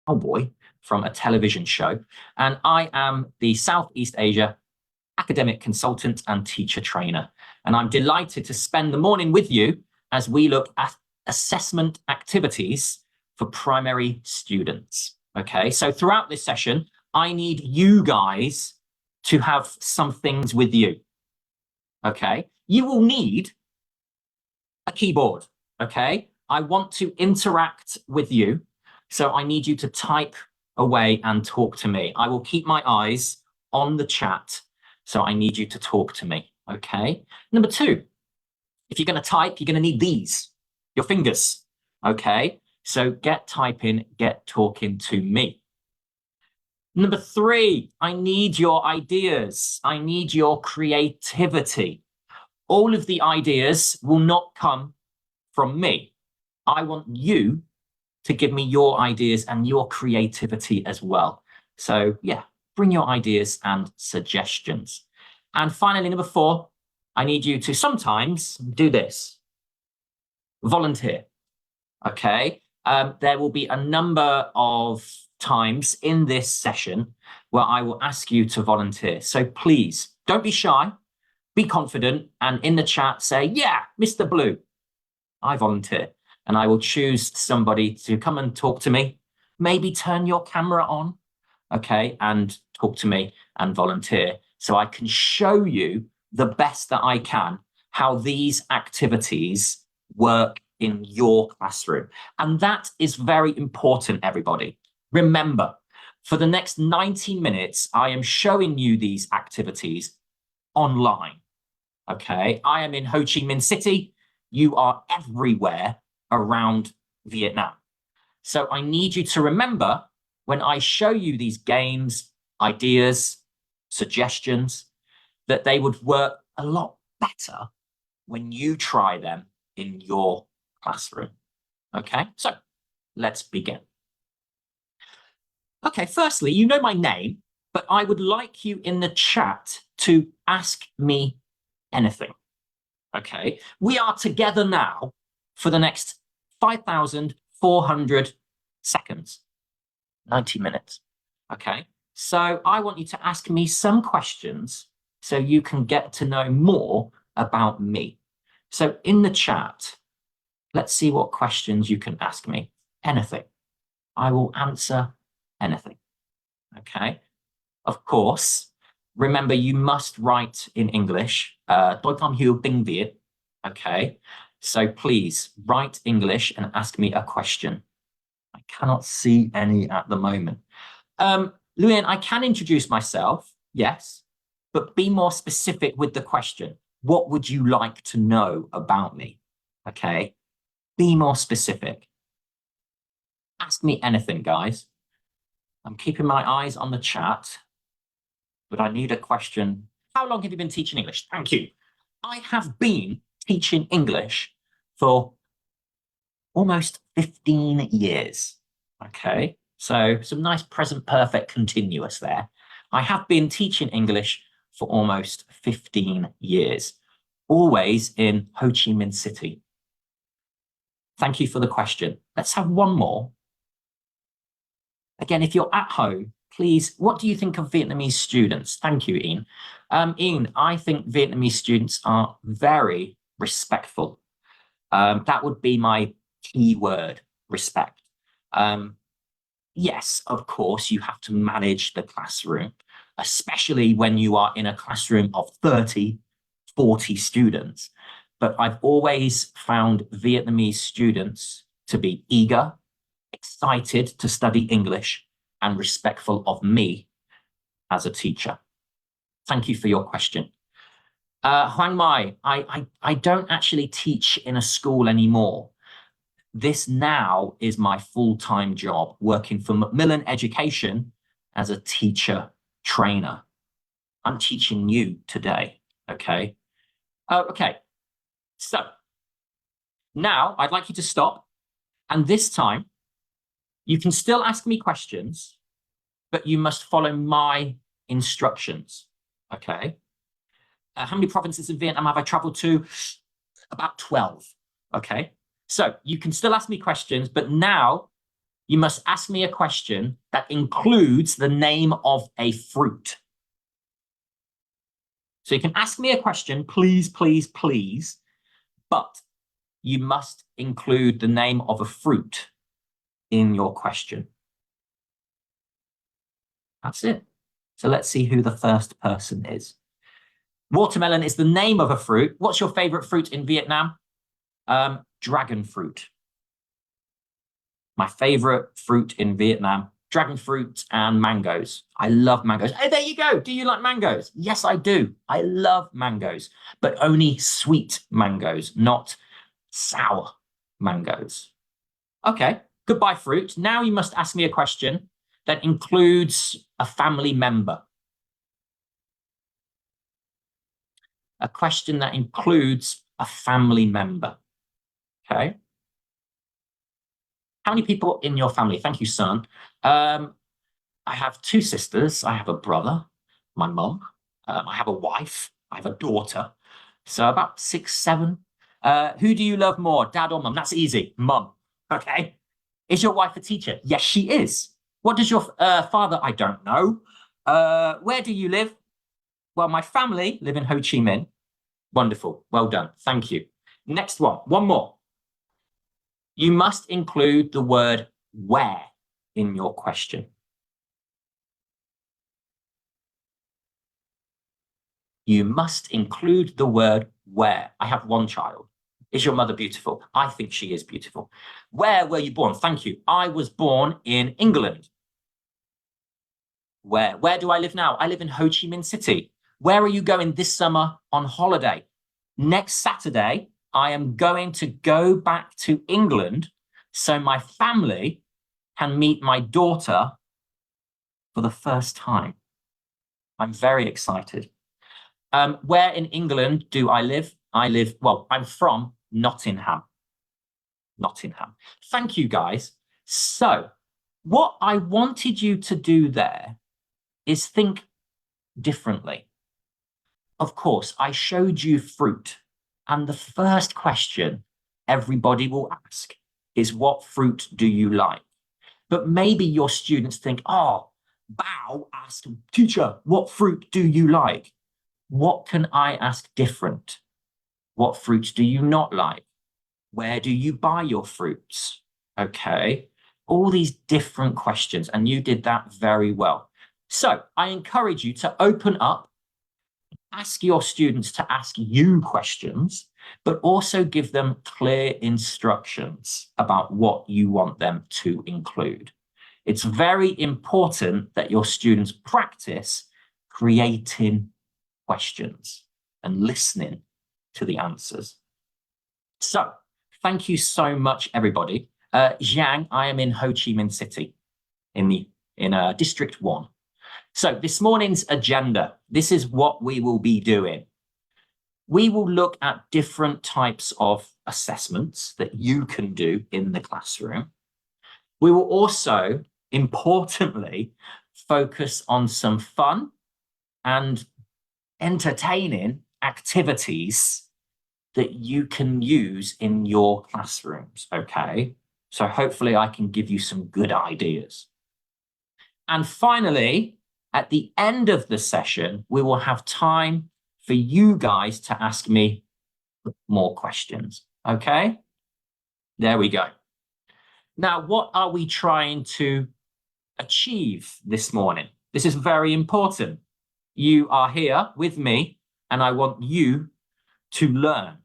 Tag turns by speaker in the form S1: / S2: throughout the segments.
S1: cowboy from a television show, and I am the Southeast Asia academic consultant and teacher trainer. And I'm delighted to spend the morning with you as we look at assessment activities for primary students. Okay, so throughout this session, I need you guys to have some things with you. Okay, you will need a keyboard. Okay, I want to interact with you, so I need you to type away and talk to me. I will keep my eyes on the chat, so I need you to talk to me. Okay, number two, if you're going to type, you're going to need these, your fingers. Okay, so get typing, get talking to me. Number three, I need your ideas. I need your creativity. All of the ideas will not come from me. I want you to give me your ideas and your creativity as well. So yeah, bring your ideas and suggestions. And finally, number four, I need you to sometimes do this. Volunteer. Okay. There will be a number of times in this session where I will ask you to volunteer. So please don't be shy, be confident, and in the chat say, yeah, Mr. Blue, I volunteer. And I will choose somebody to come and talk to me. Maybe turn your camera on, okay, and talk to me and volunteer so I can show you the best that I can how these activities work in your classroom. And that is very important, everybody. Remember, for the next 90 minutes, I am showing you these activities online, okay? I am in Ho Chi Minh City. You are everywhere around Vietnam. So I need you to remember when I show you these games, ideas, suggestions, that they would work a lot better when you try them in your classroom. Okay, so let's begin. Okay, firstly, you know my name, but I would like you in the chat to ask me anything. Okay, we are together now for the next 5,400 seconds, 90 minutes. Okay, so I want you to ask me some questions so you can get to know more about me. So in the chat, let's see what questions you can ask me. Anything. I will answer anything. Okay. Of course, remember you must write in English. Tôi không hiểu tiếng Việt. Okay. So please write English and ask me a question. I cannot see any at the moment. Luan, I can introduce myself. Yes. But be more specific with the question. What would you like to know about me? Okay. Be more specific. Ask me anything, guys. I'm keeping my eyes on the chat, but I need a question. How long have you been teaching English? Thank you. I have been teaching English for almost 15 years. Okay, so some nice present perfect continuous there. I have been teaching English for almost 15 years, always in Ho Chi Minh City. Thank you for the question. Let's have one more. Again, if you're at home, please, what do you think of Vietnamese students? Thank you, Ian. Ian, I think Vietnamese students are very respectful. That would be my key word, respect. Yes, of course, you have to manage the classroom, especially when you are in a classroom of 30, 40 students. But I've always found Vietnamese students to be eager, excited to study English, and respectful of me as a teacher. Thank you for your question. Huang Mai, I don't actually teach in a school anymore. This now is my full-time job, working for Macmillan Education as a teacher trainer. I'm teaching you today, okay? Okay, so now I'd like you to stop, and this time you can still ask me questions, but you must follow my instructions, okay? How many provinces in Vietnam have I traveled to? About 12, okay? So you can still ask me questions, but now you must ask me a question that includes the name of a fruit. So you can ask me a question, please, please, please, but you must include the name of a fruit in your question. That's it. So let's see who the first person is. Watermelon is the name of a fruit. What's your favorite fruit in Vietnam? Dragon fruit. My favorite fruit in Vietnam, dragon fruit and mangoes. I love mangoes. Hey, there you go. Do you like mangoes? Yes, I do. I love mangoes, but only sweet mangoes, not sour mangoes. Okay, goodbye fruit. Now you must ask me a question that includes a family member. A question that includes a family member. Okay. How many people in your family? Thank you, son. I have 2 sisters. I have a brother, my mum. I have a wife. I have a daughter. So about 6, 7. Who do you love more, dad or mum? That's easy. Mum. Okay. Is your wife a teacher? Yes, she is. What does your father? I don't know. Where do you live? Well, my family live in Ho Chi Minh. Wonderful. Well done. Thank you. Next one. One more. You must include the word where in your question. You must include the word where. I have 1 child. Is your mother beautiful? I think she is beautiful. Where were you born? Thank you. I was born in England. Where? Where do I live now? I live in Ho Chi Minh City. Where are you going this summer on holiday? Next Saturday, I am going to go back to England so my family can meet my daughter for the first time. I'm very excited. Where in England do I live? I'm from Nottingham. Nottingham. Thank you, guys. So what I wanted you to do there is think differently. Of course, I showed you fruit, and the first question everybody will ask is, what fruit do you like? But maybe your students think, oh, Bao asked, teacher, what fruit do you like? What can I ask different? What fruits do you not like? Where do you buy your fruits? Okay, all these different questions, and you did that very well. So I encourage you to open up, ask your students to ask you questions, but also give them clear instructions about what you want them to include. It's very important that your students practice creating questions and listening to the answers. So thank you so much, everybody. Jiang, I am in Ho Chi Minh City in District 1. So this morning's agenda, this is what we will be doing. We will look at different types of assessments that you can do in the classroom. We will also, importantly, focus on some fun and entertaining activities that you can use in your classrooms, okay? So hopefully I can give you some good ideas. And finally, at the end of the session, we will have time for you guys to ask me more questions, okay? There we go. Now, what are we trying to achieve this morning? This is very important. You are here with me, and I want you to learn.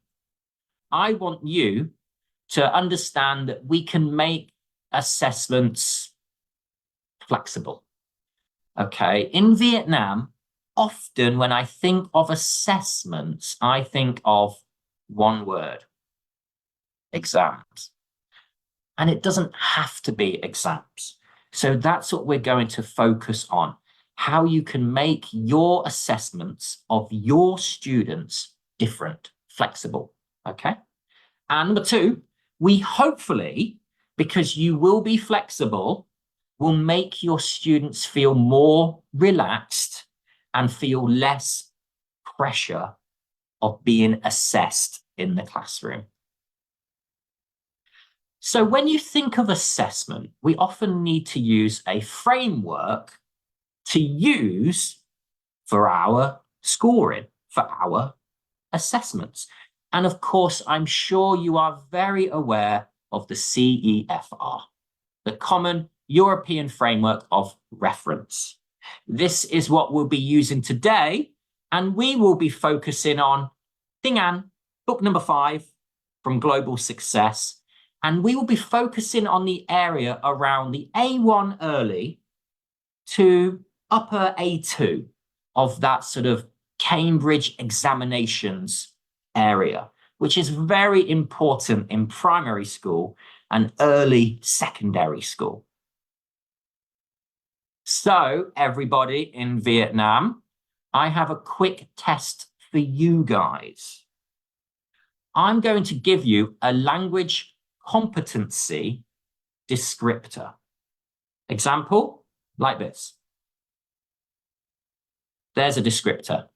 S1: I want you to understand that we can make assessments flexible. Okay, in Vietnam, often when I think of assessments, I think of one word: exams. And it doesn't have to be exams. So that's what we're going to focus on, how you can make your assessments of your students different, flexible, okay? And number 2, we hopefully, because you will be flexible, will make your students feel more relaxed and feel less pressure of being assessed in the classroom. So when you think of assessment, we often need to use a framework to use for our scoring, for our assessments. And of course, I'm sure you are very aware of the CEFR, the Common European Framework of Reference. This is what we'll be using today, and we will be focusing on Dingan, book number 5 from Global Success. And we will be focusing on the area around the A1 early to upper A2 of that sort of Cambridge examinations area, which is very important in primary school and early secondary school. So, everybody in Vietnam, I have a quick test for you guys. I'm going to give you a language competency descriptor. Example, like this. There's a descriptor.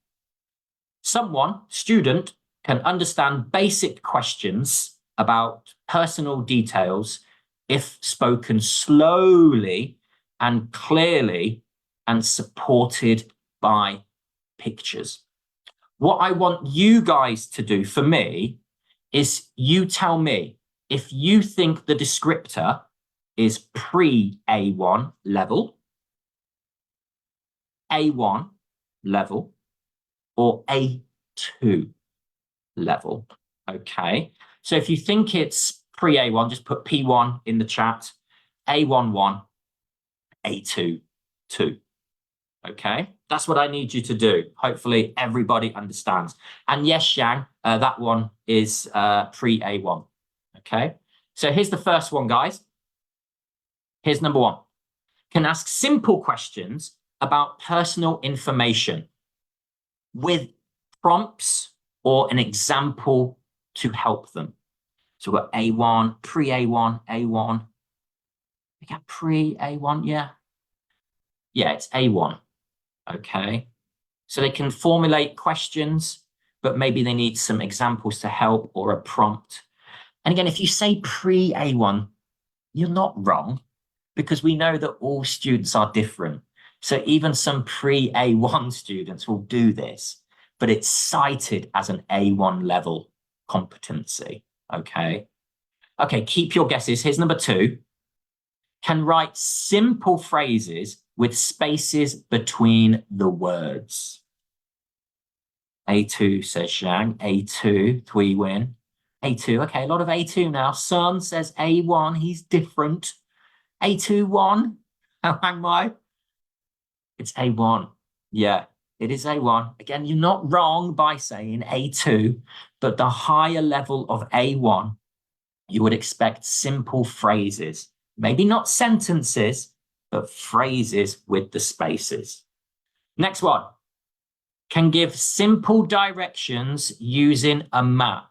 S1: Someone, student, can understand basic questions about personal details if spoken slowly and clearly and supported by pictures. What I want you guys to do for me is you tell me if you think the descriptor is pre-A1 level, A1 level, or A2 level. Okay, so if you think it's pre-A1, just put P1 in the chat, A1 1, A2 2. Okay, that's what I need you to do. Hopefully everybody understands. And yes, Xiang, that one is pre-A1. Okay, so here's the first one, guys. Here's number 1. Can ask simple questions about personal information with prompts or an example to help them. So we've got A1, pre-A1, A1. We got pre-A1, yeah. Yeah, it's A1. Okay. So they can formulate questions, but maybe they need some examples to help or a prompt. And again, if you say pre-A1, you're not wrong, because we know that all students are different. So even some pre-A1 students will do this, but it's cited as an A1 level competency. Okay. Okay, keep your guesses. Here's number 2. Can write simple phrases with spaces between the words. A2 says Zhang. A2, Tui Win. A2, okay, a lot of A2 now. Sun says A1, he's different. A2, 1. Hang my. It's A1. Yeah, it is A1. Again, you're not wrong by saying A2, but the higher level of A1, you would expect simple phrases. Maybe not sentences, but phrases with the spaces. Next one. Can give simple directions using a map.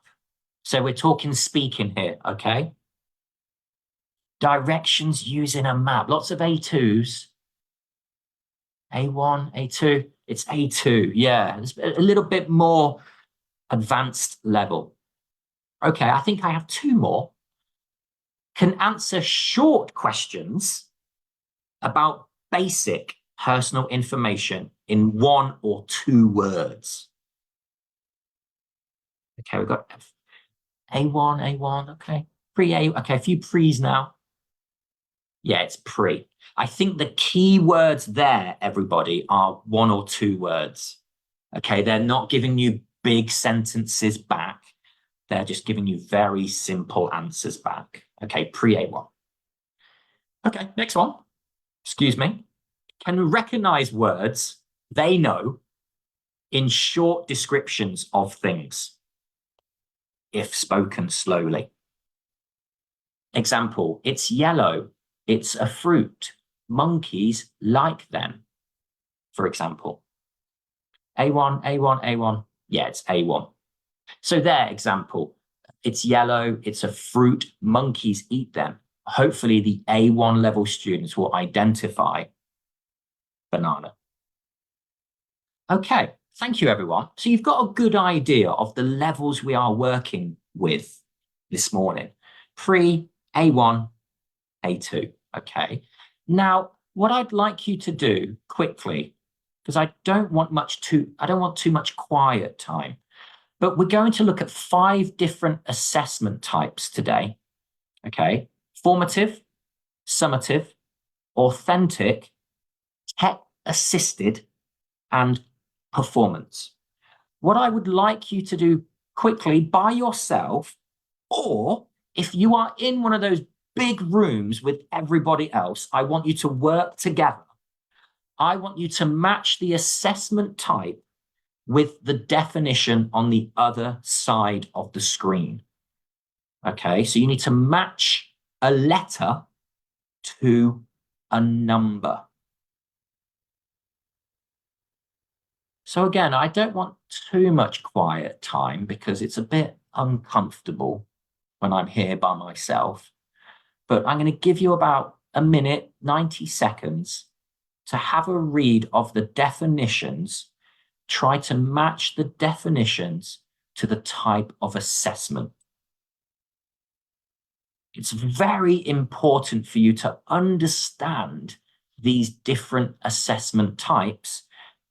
S1: So we're talking speaking here, okay? Directions using a map. Lots of A2s. A1, A2. It's A2, yeah. It's a little bit more advanced level. Okay, I think I have 2 more. Can answer short questions about basic personal information in 1 or 2 words. Okay, we've got A1, okay. Pre-A, okay, a few pre's now. Yeah, it's pre. I think the key words there, everybody, are 1 or 2 words. Okay, they're not giving you big sentences back. They're just giving you very simple answers back. Okay, pre-A1. Okay, next one. Excuse me. Can recognize words they know in short descriptions of things, if spoken slowly. Example, it's yellow, it's a fruit, monkeys like them, for example. A1, A1, A1, yeah, it's A1. So there, example, it's yellow, it's a fruit, monkeys eat them. Hopefully the A1 level students will identify banana. Okay, thank you, everyone. So you've got a good idea of the levels we are working with this morning. Pre, A1, A2, okay? Now, what I'd like you to do quickly, because I don't want too much quiet time, but we're going to look at 5 different assessment types today, okay? Formative, summative, authentic, tech-assisted, and performance. What I would like you to do quickly by yourself, or if you are in one of those big rooms with everybody else, I want you to work together. I want you to match the assessment type with the definition on the other side of the screen. Okay, so you need to match a letter to a number. So again, I don't want too much quiet time because it's a bit uncomfortable when I'm here by myself. But I'm going to give you about a minute, 90 seconds to have a read of the definitions. Try to match the definitions to the type of assessment. It's very important for you to understand these different assessment types,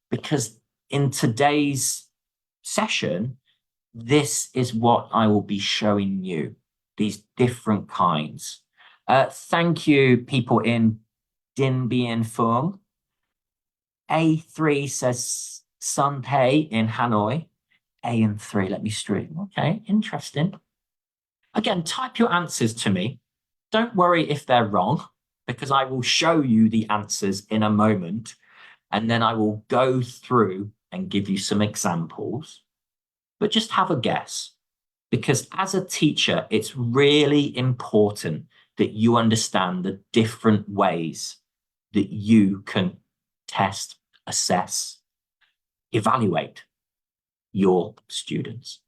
S1: because in today's session, this is what I will be showing you, these different kinds. Thank you, people in Din Bien Phuong. A3 says Sun Tae in Hanoi. A and 3, let me stream. Okay, interesting. Again, type your answers to me. Don't worry if they're wrong, because I will show you the answers in a moment, and then I will go through and give you some examples. But just have a guess, because as a teacher, it's really important that you understand the different ways that you can test, assess, evaluate your students.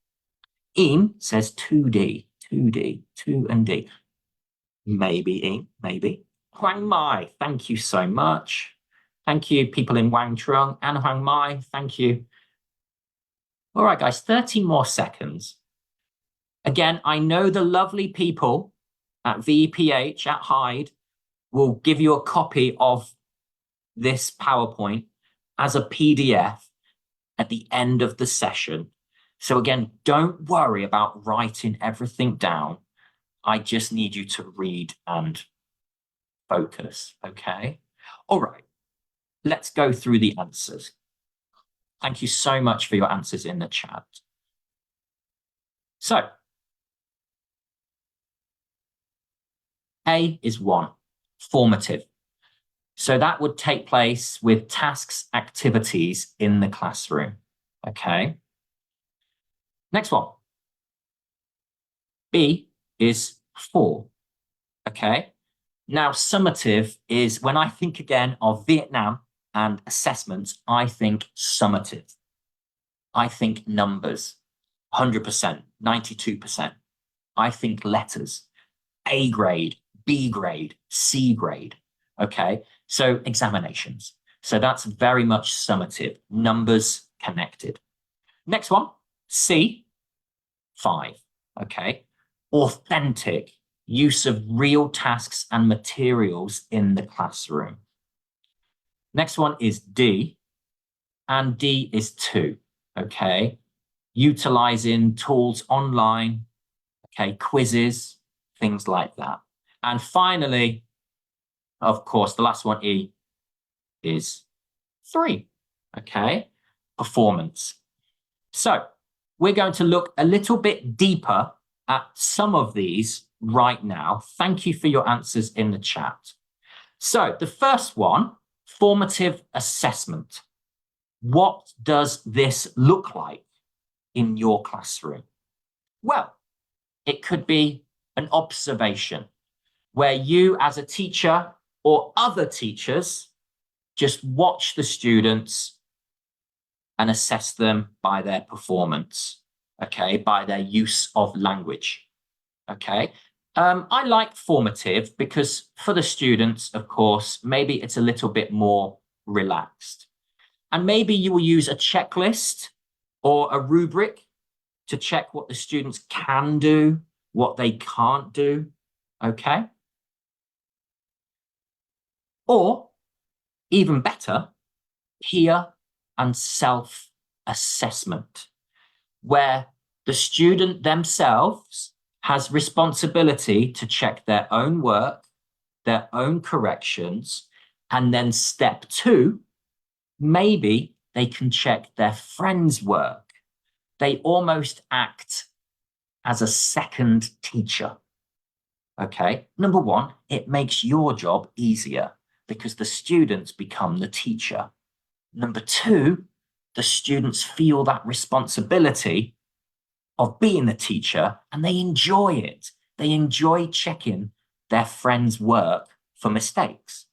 S1: Eam says 2D, 2D, 2 and D. Maybe, Eam, maybe. Huang Mai, thank you so much. Thank you, people in Wang Trung and Huang Mai, thank you. All right, guys, 30 more seconds. Again, I know the lovely people at VPH, at Hyde, will give you a copy of this PowerPoint as a PDF at the end of the session. So again, don't worry about writing everything down. I just need you to read and focus, okay? All right, let's go through the answers. Thank you so much for your answers in the chat. So, A is 1, formative. So that would take place with tasks, activities in the classroom, okay? Next one. B is 4, okay? Now, summative is, when I think again of Vietnam and assessments, I think summative. I think numbers, 100%, 92%. I think letters, A grade, B grade, C grade, okay? So examinations. So that's very much summative, numbers connected. Next one, C, 5, okay? Authentic, use of real tasks and materials in the classroom. Next one is D, and D is 2, okay? Utilizing tools online, okay, quizzes, things like that. And finally, of course, the last one, E, is 3, okay? Performance. So we're going to look a little bit deeper at some of these right now. Thank you for your answers in the chat. So the first one, formative assessment. What does this look like in your classroom? Well, it could be an observation where you as a teacher or other teachers just watch the students and assess them by their performance, okay, by their use of language, okay? I like formative because for the students, of course, maybe it's a little bit more relaxed. And maybe you will use a checklist or a rubric to check what the students can do, what they can't do. Okay? Or, even better, peer and self-assessment, where the student themselves has responsibility to check their own work, their own corrections, and then step 2, maybe they can check their friends' work. They almost act as a second teacher. Okay, number 1, it makes your job easier because the students become the teacher. Number 2, the students feel that responsibility of being the teacher and they enjoy it. They enjoy checking their friends' work for mistakes.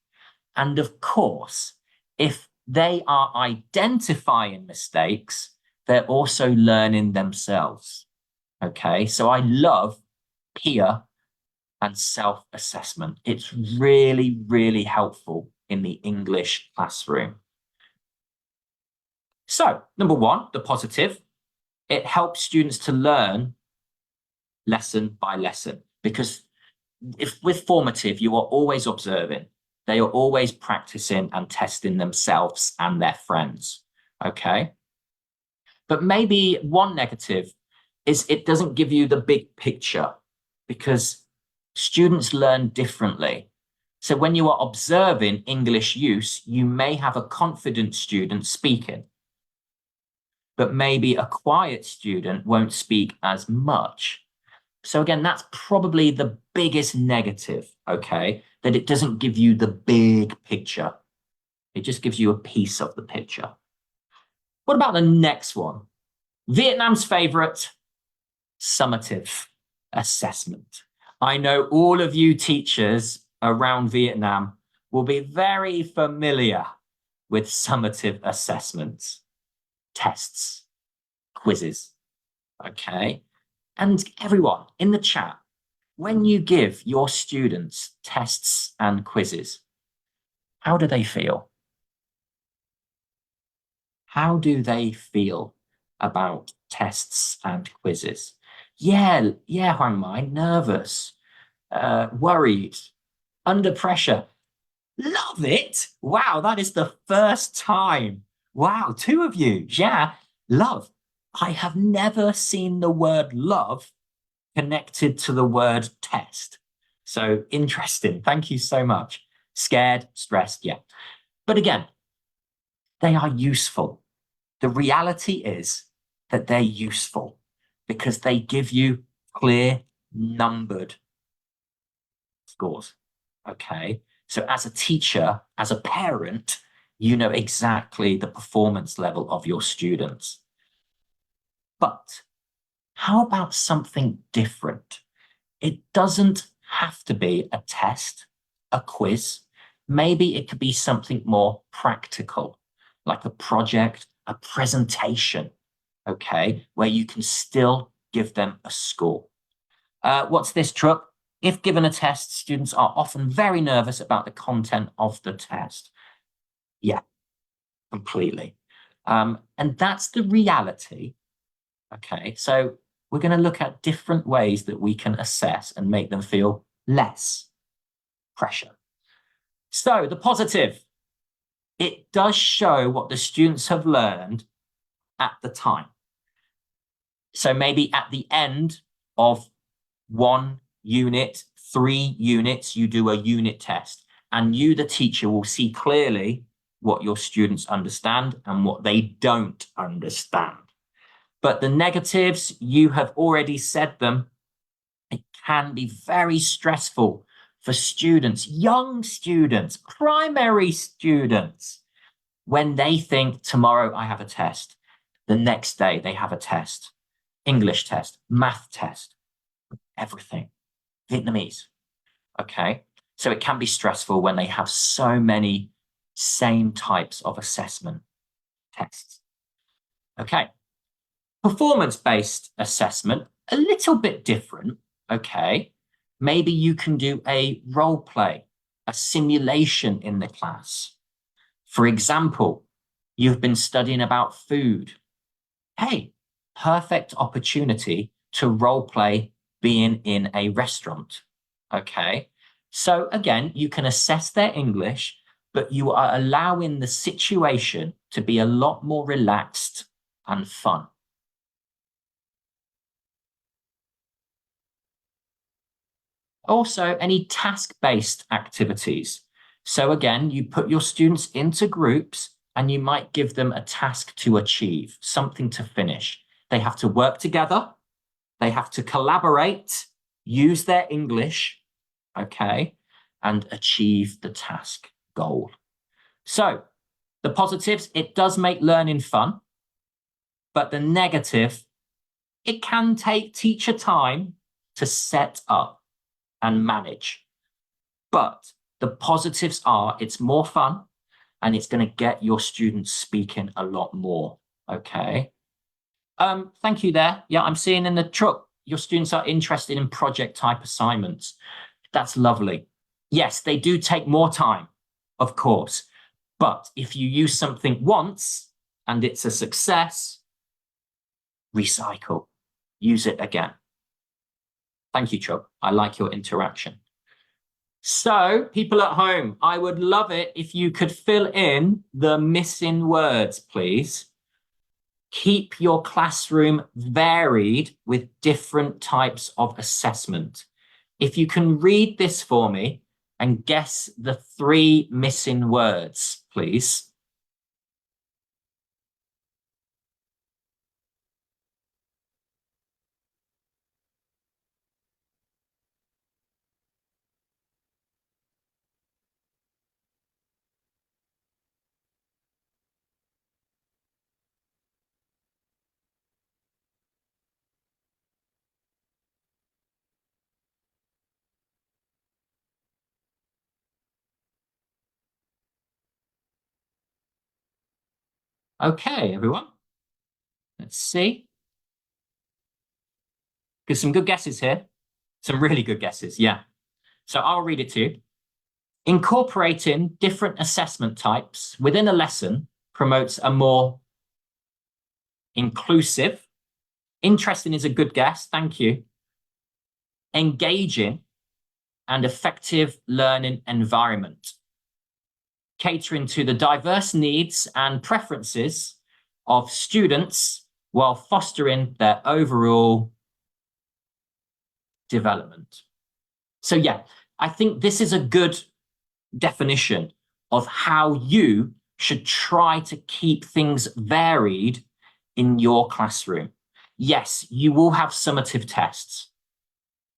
S1: And of course, if they are identifying mistakes, they're also learning themselves. Okay, so I love peer and self-assessment. It's really, really helpful in the English classroom. So, number 1, the positive, it helps students to learn lesson by lesson, because if with formative, you are always observing, they are always practicing and testing themselves and their friends. Okay. But maybe one negative is it doesn't give you the big picture because students learn differently. So when you are observing English use, you may have a confident student speaking, but maybe a quiet student won't speak as much. So again, that's probably the biggest negative, okay? That it doesn't give you the big picture. It just gives you a piece of the picture. What about the next one? Vietnam's favorite, summative assessment. I know all of you teachers around Vietnam will be very familiar with summative assessments, tests, quizzes, okay? And everyone in the chat, when you give your students tests and quizzes, how do they feel? How do they feel about tests and quizzes? Yeah, Huang Mai, nervous, worried, under pressure. Love it. Wow, that is the first time. Wow, 2 of you. Yeah, love. I have never seen the word love connected to the word test. So interesting. Thank you so much. Scared, stressed, yeah. But again, they are useful. The reality is that they're useful because they give you clear, numbered scores. Okay. So as a teacher, as a parent, you know exactly the performance level of your students. But how about something different? It doesn't have to be a test, a quiz. Maybe it could be something more practical, like a project, a presentation, okay, where you can still give them a score. What's this, Truck? If given a test, students are often very nervous about the content of the test. Yeah, completely. And that's the reality. Okay, so we're going to look at different ways that we can assess and make them feel less pressure. So the positive, it does show what the students have learned at the time. So maybe at the end of 1 unit, 3 units, you do a unit test, and you, the teacher, will see clearly what your students understand and what they don't understand. But the negatives, you have already said them. It can be very stressful for students, young students, primary students, when they think tomorrow I have a test. The next day they have a test, English test, math test, everything, Vietnamese. Okay. So it can be stressful when they have so many same types of assessment tests. Okay. Performance-based assessment, a little bit different, okay? Maybe you can do a role play, a simulation in the class. For example, you've been studying about food. Hey, perfect opportunity to role play being in a restaurant. Okay. So again, you can assess their English, but you are allowing the situation to be a lot more relaxed and fun. Also, any task-based activities. So again, you put your students into groups and you might give them a task to achieve, something to finish. They have to work together. They have to collaborate, use their English, okay, and achieve the task goal. So the positives, it does make learning fun, but the negative, it can take teacher time to set up and manage. But the positives are it's more fun and it's going to get your students speaking a lot more. Okay. Thank you there. Yeah, I'm seeing in the truck, your students are interested in project type assignments. That's lovely. Yes, they do take more time, of course. But if you use something once and it's a success, recycle, use it again. Thank you, Chuck. I like your interaction. So, people at home, I would love it if you could fill in the missing words, please. Keep your classroom varied with different types of assessment. If you can read this for me and guess the 3 missing words, please. Okay, everyone. Let's see. There's some good guesses here. Some really good guesses, yeah. So I'll read it to you. Incorporating different assessment types within a lesson promotes a more inclusive, interesting is a good guess, thank you, engaging and effective learning environment, catering to the diverse needs and preferences of students while fostering their overall development. So yeah, I think this is a good definition of how you should try to keep things varied in your classroom. Yes, you will have summative tests,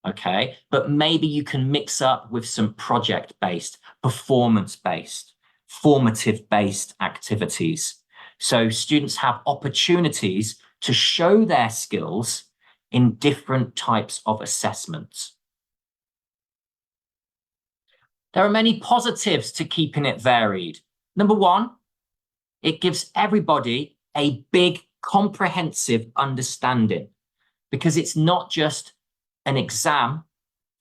S1: okay? But maybe you can mix up with some project-based, performance-based, formative-based activities. So students have opportunities to show their skills in different types of assessments. There are many positives to keeping it varied. Number 1, it gives everybody a big, comprehensive understanding because it's not just an exam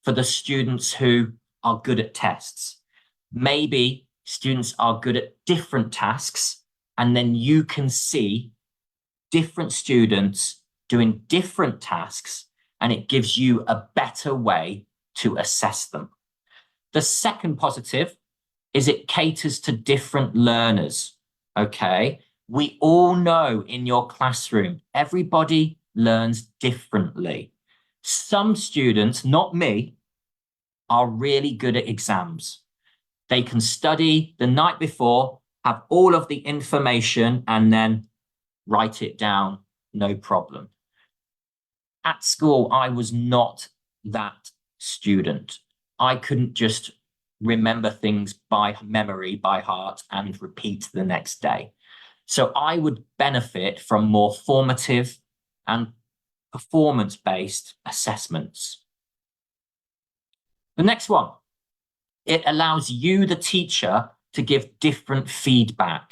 S1: for the students who are good at tests. Maybe students are good at different tasks, and then you can see different students doing different tasks, and it gives you a better way to assess them. The second positive is it caters to different learners, okay? We all know in your classroom, everybody learns differently. Some students, not me, are really good at exams. They can study the night before, have all of the information, and then write it down, no problem. At school, I was not that student. I couldn't just remember things by memory, by heart, and repeat the next day. So I would benefit from more formative and performance-based assessments. The next one, it allows you, the teacher, to give different feedback.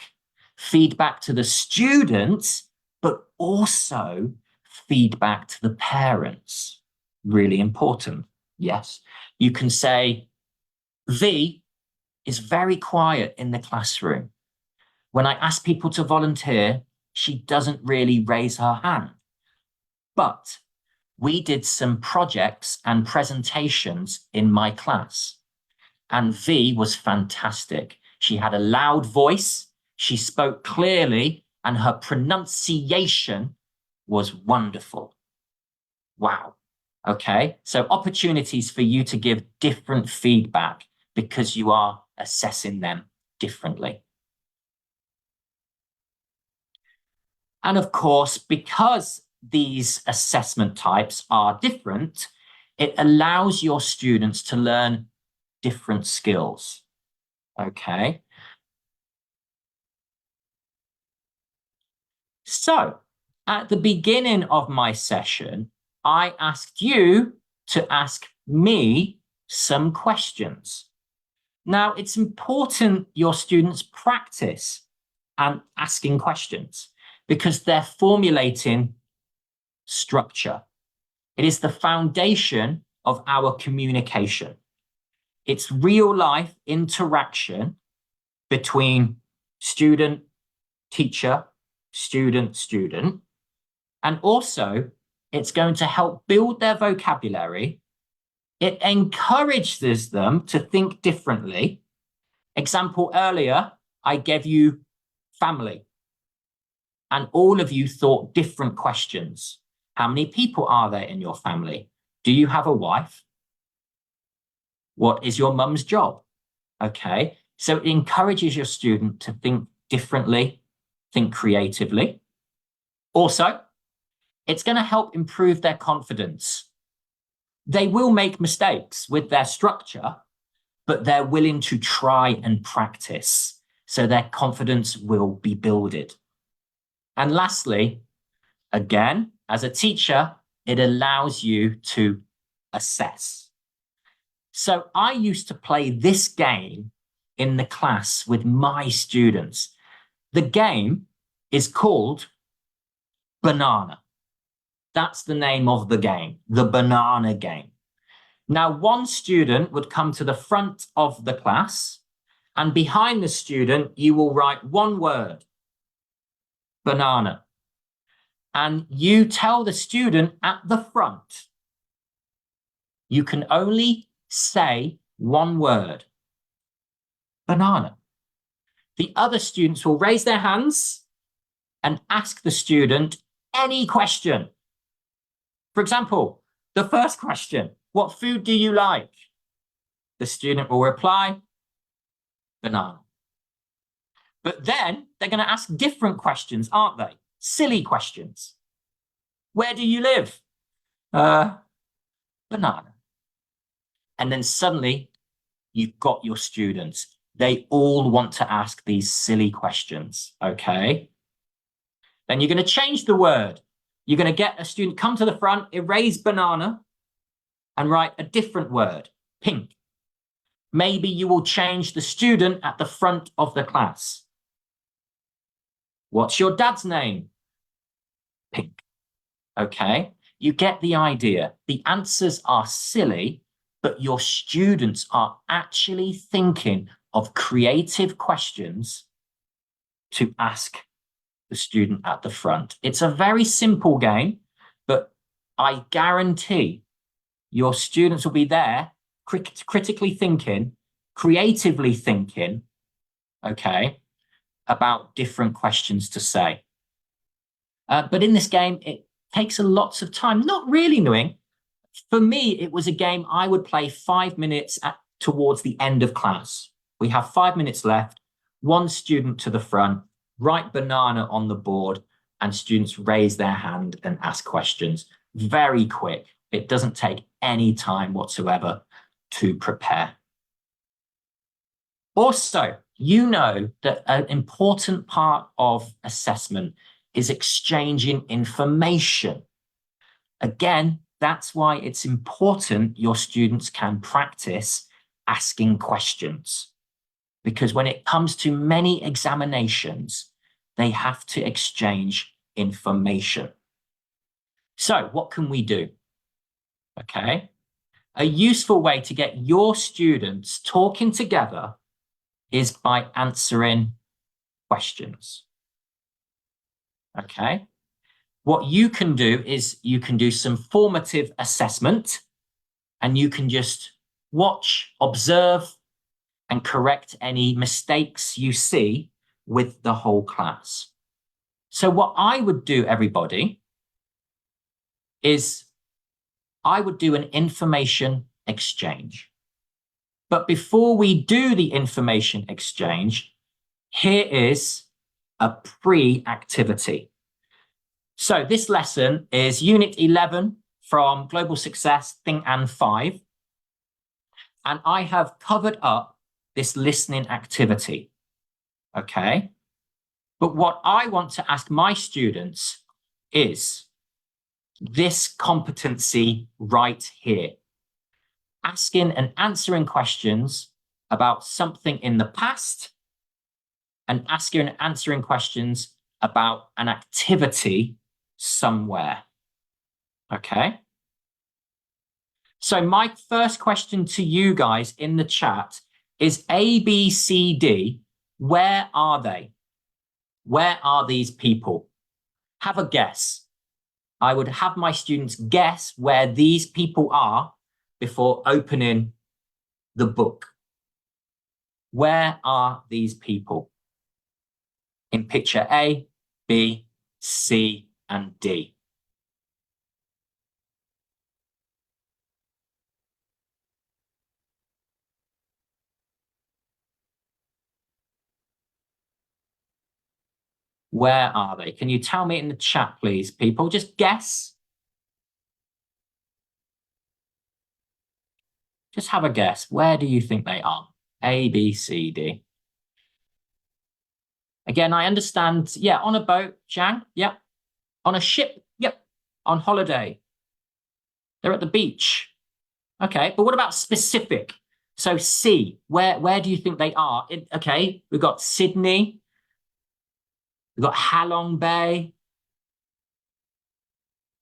S1: Feedback to the students, but also feedback to the parents. Really important. Yes. You can say, V is very quiet in the classroom. When I ask people to volunteer, she doesn't really raise her hand. But we did some projects and presentations in my class. And V was fantastic. She had a loud voice, she spoke clearly, and her pronunciation was wonderful. Wow. Okay, so opportunities for you to give different feedback because you are assessing them differently. And of course, because these assessment types are different, it allows your students to learn different skills. Okay. So at the beginning of my session, I asked you to ask me some questions. Now, it's important your students practice and asking questions because they're formulating structure. It is the foundation of our communication. It's real life interaction between student, teacher, student, student. And also, it's going to help build their vocabulary. It encourages them to think differently. Example earlier, I gave you family. And all of you thought different questions. How many people are there in your family? Do you have a wife? What is your mum's job? Okay, so it encourages your student to think differently, think creatively. Also, it's going to help improve their confidence. They will make mistakes with their structure, but they're willing to try and practice, so their confidence will be builded. And lastly, again, as a teacher, it allows you to assess. So I used to play this game in the class with my students. The game is called Banana. That's the name of the game, the banana game. Now, one student would come to the front of the class, and behind the student, you will write one word, banana. And you tell the student at the front, you can only say one word, banana. The other students will raise their hands and ask the student any question. For example, the first question, what food do you like? The student will reply, banana. But then they're going to ask different questions, aren't they? Silly questions. Where do you live? Banana. And then suddenly you've got your students. They all want to ask these silly questions, okay? Then you're going to change the word. You're going to get a student come to the front, erase banana, and write a different word, pink. Maybe you will change the student at the front of the class. What's your dad's name? Pink. Okay, you get the idea. The answers are silly, but your students are actually thinking of creative questions to ask the student at the front. It's a very simple game, but I guarantee your students will be there critically thinking, creatively thinking, okay, about different questions to say. But in this game, it takes a lots of time. Not really, Nguyen. For me, it was a game I would play 5 minutes towards the end of class. We have 5 minutes left, one student to the front, write banana on the board, and students raise their hand and ask questions. Very quick. It doesn't take any time whatsoever to prepare. Also, you know that an important part of assessment is exchanging information. Again, that's why it's important your students can practice asking questions. Because when it comes to many examinations, they have to exchange information. So what can we do? Okay. A useful way to get your students talking together is by answering questions. Okay. What you can do is you can do some formative assessment, and you can just watch, observe, and correct any mistakes you see with the whole class. So what I would do, everybody, is I would do an information exchange. But before we do the information exchange, here is a pre-activity. So this lesson is Unit 11 from Global Success, Think and 5. And I have covered up this listening activity, okay? But what I want to ask my students is this competency right here. Asking and answering questions about something in the past and asking and answering questions about an activity somewhere, okay? So my first question to you guys in the chat is A, B, C, D, where are they? Where are these people? Have a guess. I would have my students guess where these people are before opening the book. Where are these people? In picture A, B, C, and D. Where are they? Can you tell me in the chat, please, people? Just guess. Just have a guess. Where do you think they are? A, B, C, D. Again, I understand. Yeah, on a boat, Zhang. Yep. On a ship. Yep. On holiday. They're at the beach. Okay, but what about specific? So C, where do you think they are? Okay, we've got Sydney. We've got Halong Bay.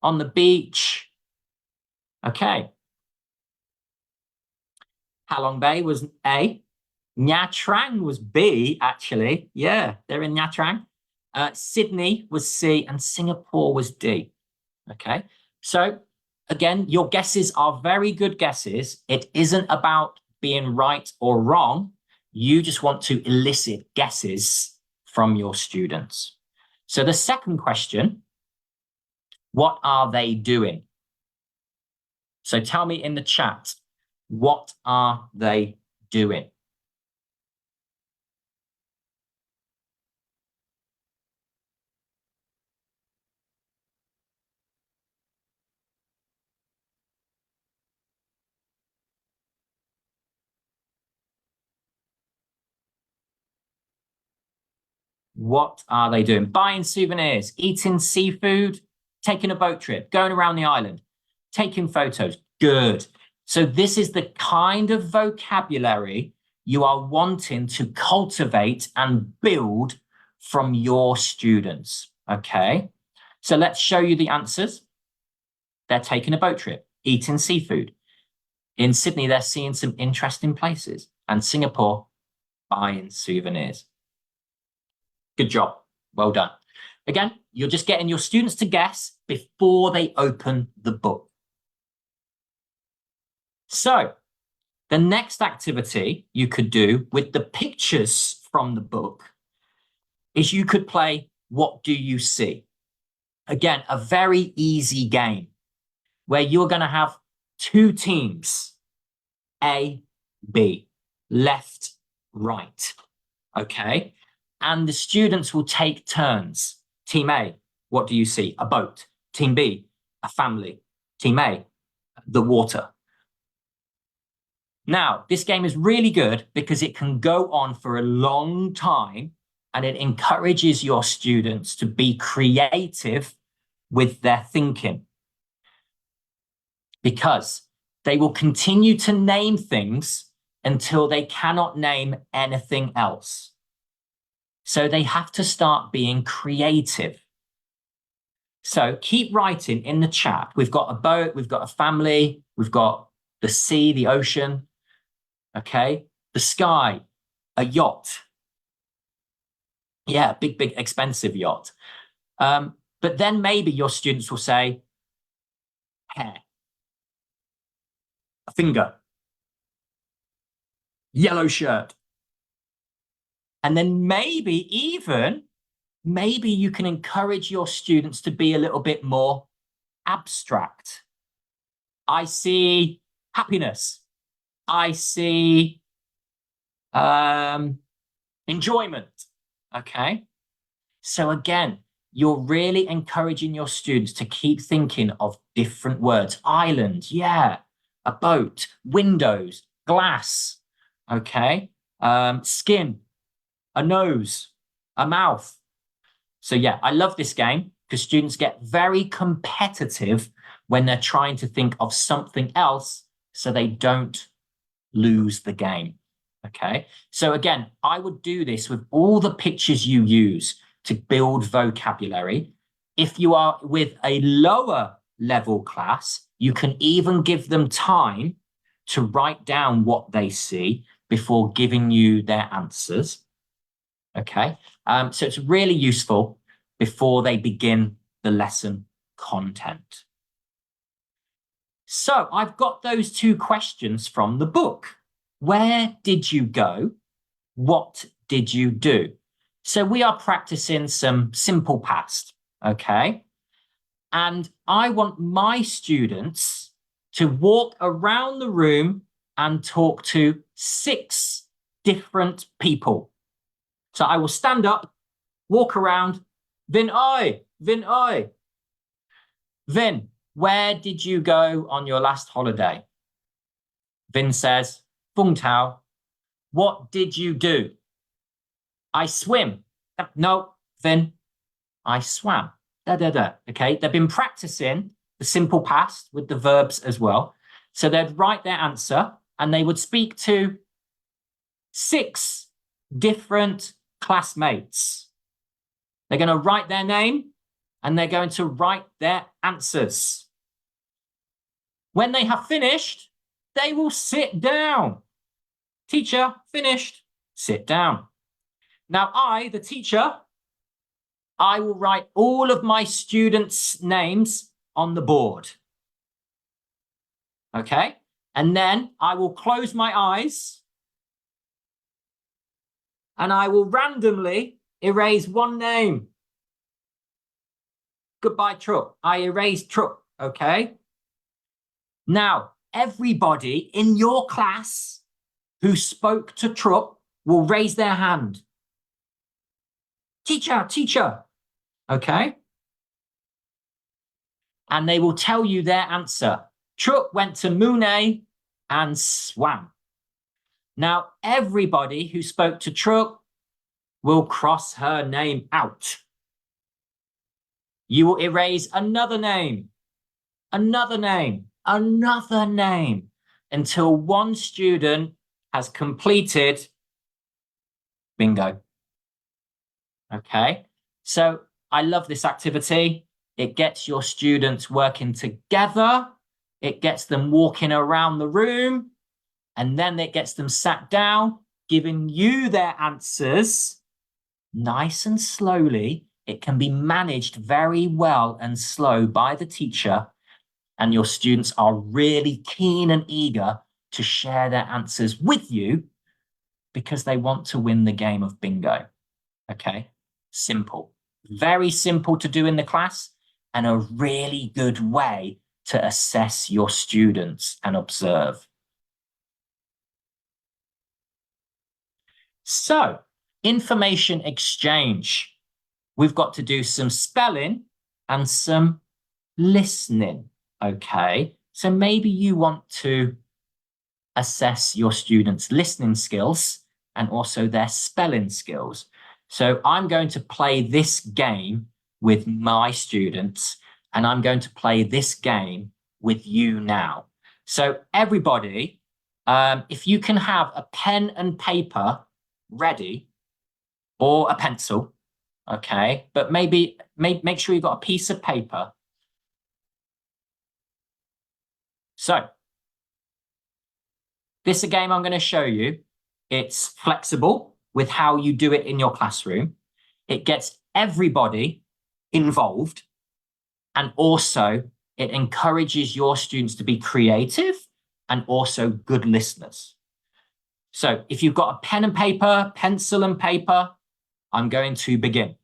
S1: On the beach. Okay. Halong Bay was A. Nha Trang was B, actually. Yeah, they're in Nha Trang. Sydney was C, and Singapore was D. Okay, so again, your guesses are very good guesses. It isn't about being right or wrong. You just want to elicit guesses from your students. So the second question, what are they doing? So tell me in the chat, what are they doing? What are they doing? Buying souvenirs, eating seafood, taking a boat trip, going around the island, taking photos. Good. So this is the kind of vocabulary you are wanting to cultivate and build from your students. Okay. So let's show you the answers. They're taking a boat trip, eating seafood. In Sydney, they're seeing some interesting places. And Singapore, buying souvenirs. Good job. Well done. Again, you're just getting your students to guess before they open the book. So the next activity you could do with the pictures from the book is you could play What Do You See? Again, a very easy game where you're going to have two teams, A, B, left, right. Okay. And the students will take turns. Team A, what do you see? A boat. Team B, a family. Team A, the water. Now, this game is really good because it can go on for a long time and it encourages your students to be creative with their thinking, because they will continue to name things until they cannot name anything else. So they have to start being creative. So keep writing in the chat. We've got a boat, we've got a family, we've got the sea, the ocean, okay? The sky, a yacht. Yeah, big, expensive yacht. But then maybe your students will say, hair, a finger, yellow shirt. And then maybe you can encourage your students to be a little bit more abstract. I see happiness. I see enjoyment. Okay. So again, you're really encouraging your students to keep thinking of different words. Island, yeah. A boat, windows, glass. Okay. Skin, a nose, a mouth. So yeah, I love this game because students get very competitive when they're trying to think of something else so they don't lose the game. Okay. So again, I would do this with all the pictures you use to build vocabulary. If you are with a lower level class, you can even give them time to write down what they see before giving you their answers. Okay. So it's really useful before they begin the lesson content. So I've got those 2 questions from the book. Where did you go? What did you do? So we are practicing some simple past, okay? And I want my students to walk around the room and talk to 6 different people. So I will stand up, walk around. Vin, oi. Vin, where did you go on your last holiday? Vin says, Vung Tao. What did you do? I swim. No, Vin, I swam. Okay, they've been practicing the simple past with the verbs as well. So they'd write their answer and they would speak to 6 different classmates. They're going to write their name and they're going to write their answers. When they have finished, they will sit down. Teacher, finished. Sit down. Now I, the teacher, I will write all of my students' names on the board. Okay? And then I will close my eyes and I will randomly erase one name. Goodbye, Truck. I erased Truck, okay? Now, everybody in your class who spoke to Truck will raise their hand. Teacher, okay? And they will tell you their answer. Truck went to Mooney and swam. Now, everybody who spoke to Truck will cross her name out. You will erase another name, until one student has completed bingo. Okay, so I love this activity. It gets your students working together. It gets them walking around the room. And then it gets them sat down, giving you their answers nice and slowly. It can be managed very well and slow by the teacher. And your students are really keen and eager to share their answers with you because they want to win the game of bingo. Okay, simple. Very simple to do in the class and a really good way to assess your students and observe. So, information exchange. We've got to do some spelling and some listening, okay? So maybe you want to assess your students' listening skills and also their spelling skills. So I'm going to play this game with my students, and I'm going to play this game with you now. So everybody, if you can have a pen and paper ready, or a pencil, okay? But maybe make sure you've got a piece of paper. So, this is a game I'm going to show you. It's flexible with how you do it in your classroom. It gets everybody involved, And also, it encourages your students to be creative and also good listeners. So if you've got a pen and paper, pencil and paper, I'm going to begin.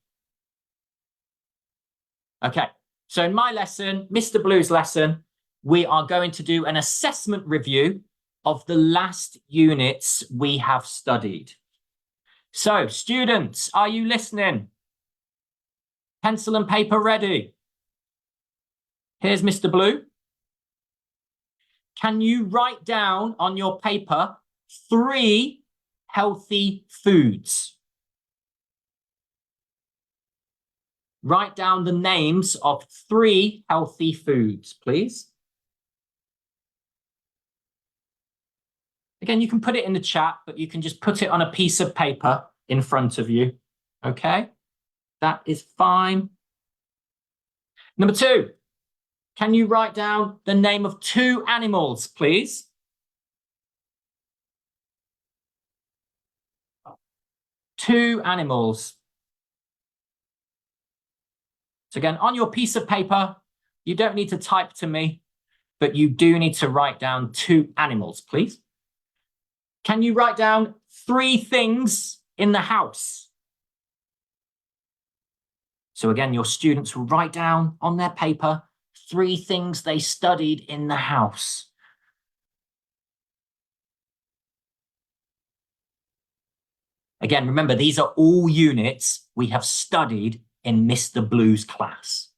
S1: Okay, so in my lesson, Mr. Blue's lesson, we are going to do an assessment review of the last units we have studied. So students, are you listening? Pencil and paper ready? Here's Mr. Blue. Can you write down on your paper 3 healthy foods? Write down the names of 3 healthy foods, please. Again, you can put it in the chat, but you can just put it on a piece of paper in front of you. Okay, that is fine. Number 2, can you write down the name of 2 animals, please? Two animals. So again, on your piece of paper, you don't need to type to me, but you do need to write down 2 animals, please. Can you write down 3 things in the house? So again, your students will write down on their paper 3 things they studied in the house. Again, remember, these are all units we have studied in Mr. Blue's class.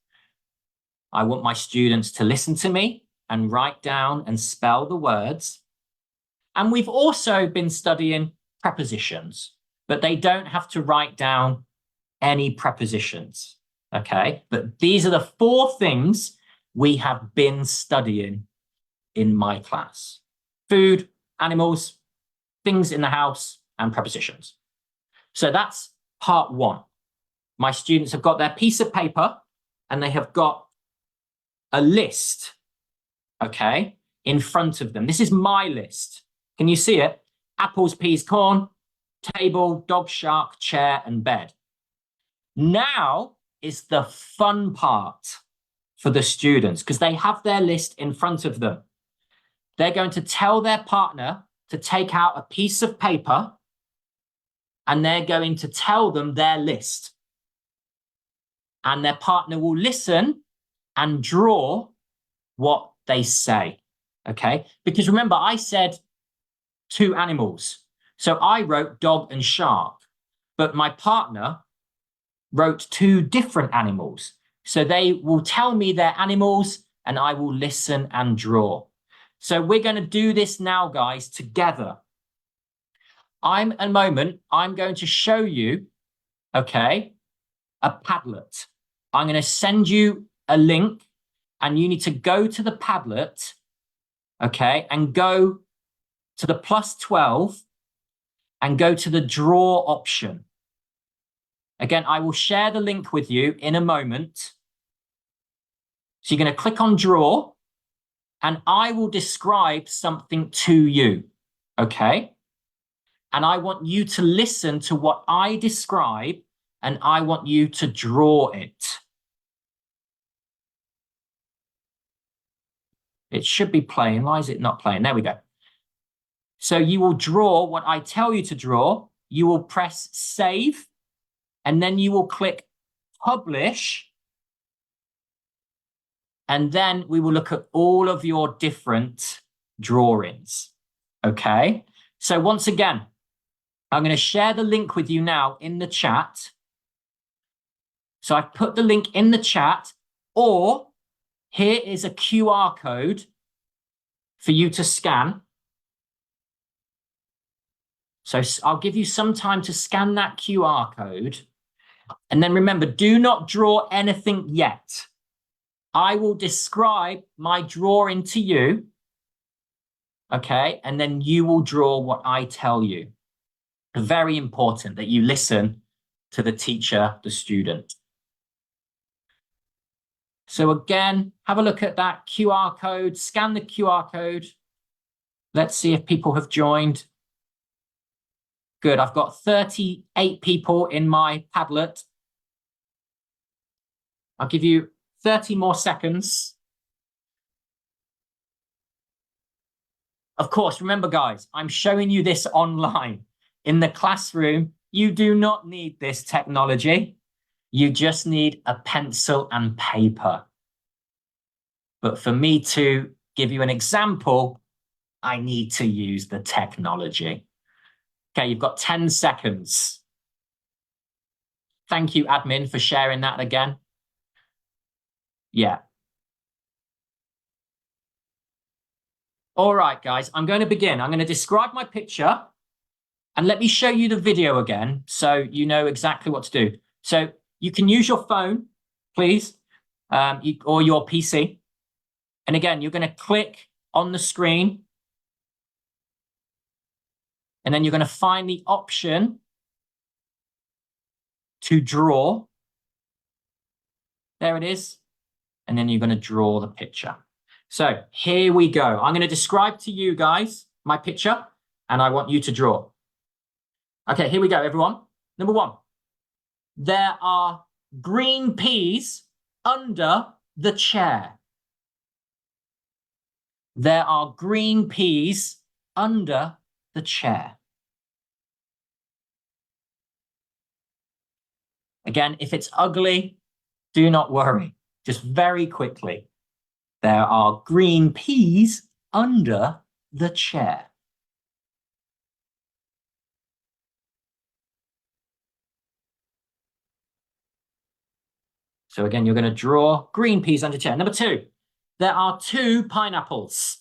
S1: I want my students to listen to me and write down and spell the words. And we've also been studying prepositions, but they don't have to write down any prepositions, okay? But these are the 4 things we have been studying in my class: food, animals, things in the house, and prepositions. So that's part 1. My students have got their piece of paper and they have got a list, okay, in front of them. This is my list. Can you see it? Apples, peas, corn, table, dog, shark, chair, and bed. Now is the fun part for the students because they have their list in front of them. They're going to tell their partner to take out a piece of paper and they're going to tell them their list. And their partner will listen and draw what they say, okay? Because remember, I said 2 animals. So I wrote dog and shark, but my partner wrote 2 different animals. So they will tell me their animals and I will listen and draw. So we're going to do this now, guys, together. I'm going to show you, okay, a Padlet. I'm going to send you a link and you need to go to the Padlet, okay, and go to the +12 and go to the draw option. Again, I will share the link with you in a moment. So you're going to click on draw and I will describe something to you, okay? And I want you to listen to what I describe and I want you to draw it. It should be playing. Why is it not playing? There we go. So you will draw what I tell you to draw. You will press save and then you will click publish. And then we will look at all of your different drawings. Okay. So once again, I'm going to share the link with you now in the chat. So I've put the link in the chat, or here is a QR code for you to scan. So I'll give you some time to scan that QR code. And then remember, do not draw anything yet. I will describe my drawing to you. Okay. And then you will draw what I tell you. Very important that you listen to the teacher, the student. So again, have a look at that QR code, scan the QR code. Let's see if people have joined. Good, I've got 38 people in my Padlet. I'll give you 30 more seconds. Of course, remember, guys, I'm showing you this online. In the classroom, you do not need this technology. You just need a pencil and paper. But for me to give you an example, I need to use the technology. Okay, you've got 10 seconds. Thank you, admin, for sharing that again. Yeah. All right, guys, I'm going to begin. I'm going to describe my picture and let me show you the video again so you know exactly what to do. So you can use your phone, please, or your PC. And again, you're going to click on the screen. And then you're going to find the option to draw. There it is. And then you're going to draw the picture. So here we go. I'm going to describe to you guys my picture, and I want you to draw. Okay, here we go, everyone. Number one, there are green peas under the chair. There are green peas under the chair. Again, if it's ugly, do not worry. Just very quickly. There are green peas under the chair. So again, you're going to draw green peas under chair. Number two, there are 2 pineapples.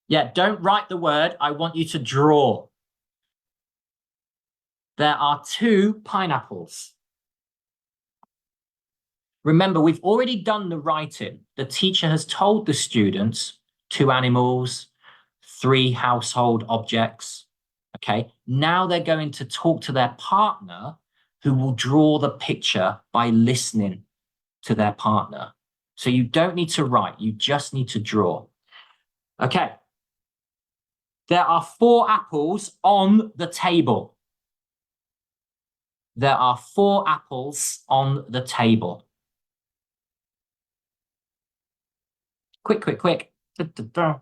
S1: Yeah, don't write the word. I want you to draw. There are 2 pineapples. Remember, we've already done the writing. The teacher has told the students 2 animals, 3 household objects. Okay, now they're going to talk to their partner who will draw the picture by listening to their partner. So you don't need to write, you just need to draw. Okay, there are 4 apples on the table. There are 4 apples on the table. Quick, quick, quick. There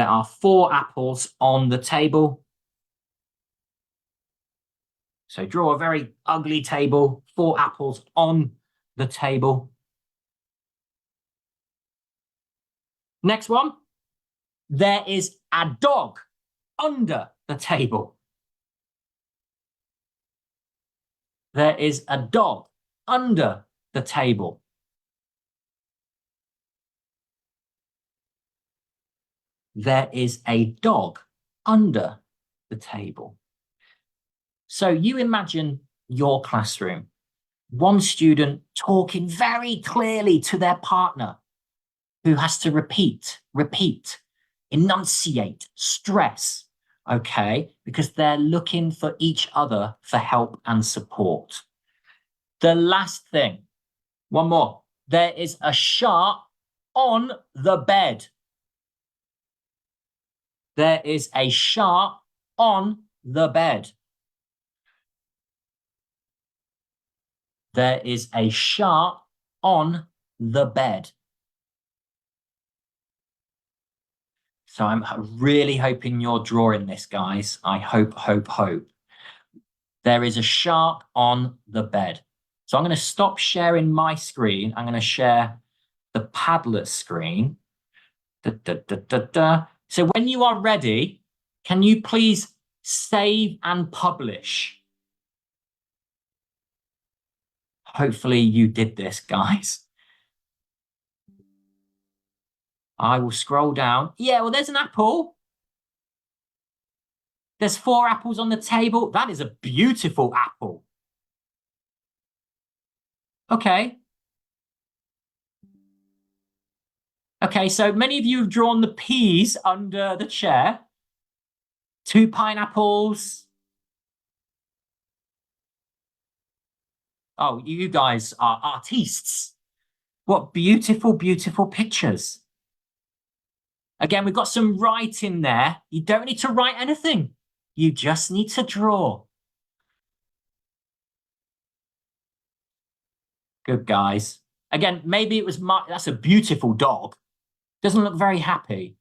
S1: are 4 apples on the table. So draw a very ugly table, 4 apples on the table. Next one. There is a dog under the table. There is a dog under the table. There is a dog under the table. So you imagine your classroom, one student talking very clearly to their partner who has to repeat, enunciate, stress, okay, because they're looking for each other for help and support. The last thing, one more, there is a shark on the bed. There is a shark on the bed. There is a shark on the bed. So I'm really hoping you're drawing this, guys. I hope. There is a shark on the bed. So I'm going to stop sharing my screen. I'm going to share the Padlet screen. So when you are ready, can you please save and publish? Hopefully you did this, guys. I will scroll down. Yeah, well, there's an apple. There's 4 apples on the table. That is a beautiful apple. Okay. Okay, so many of you have drawn the peas under the chair. 2 pineapples. Oh, you guys are artistes. What beautiful, beautiful pictures. Again, we've got some writing there. You don't need to write anything. You just need to draw. Good, guys. Again, maybe it was that's a beautiful dog. Doesn't look very happy.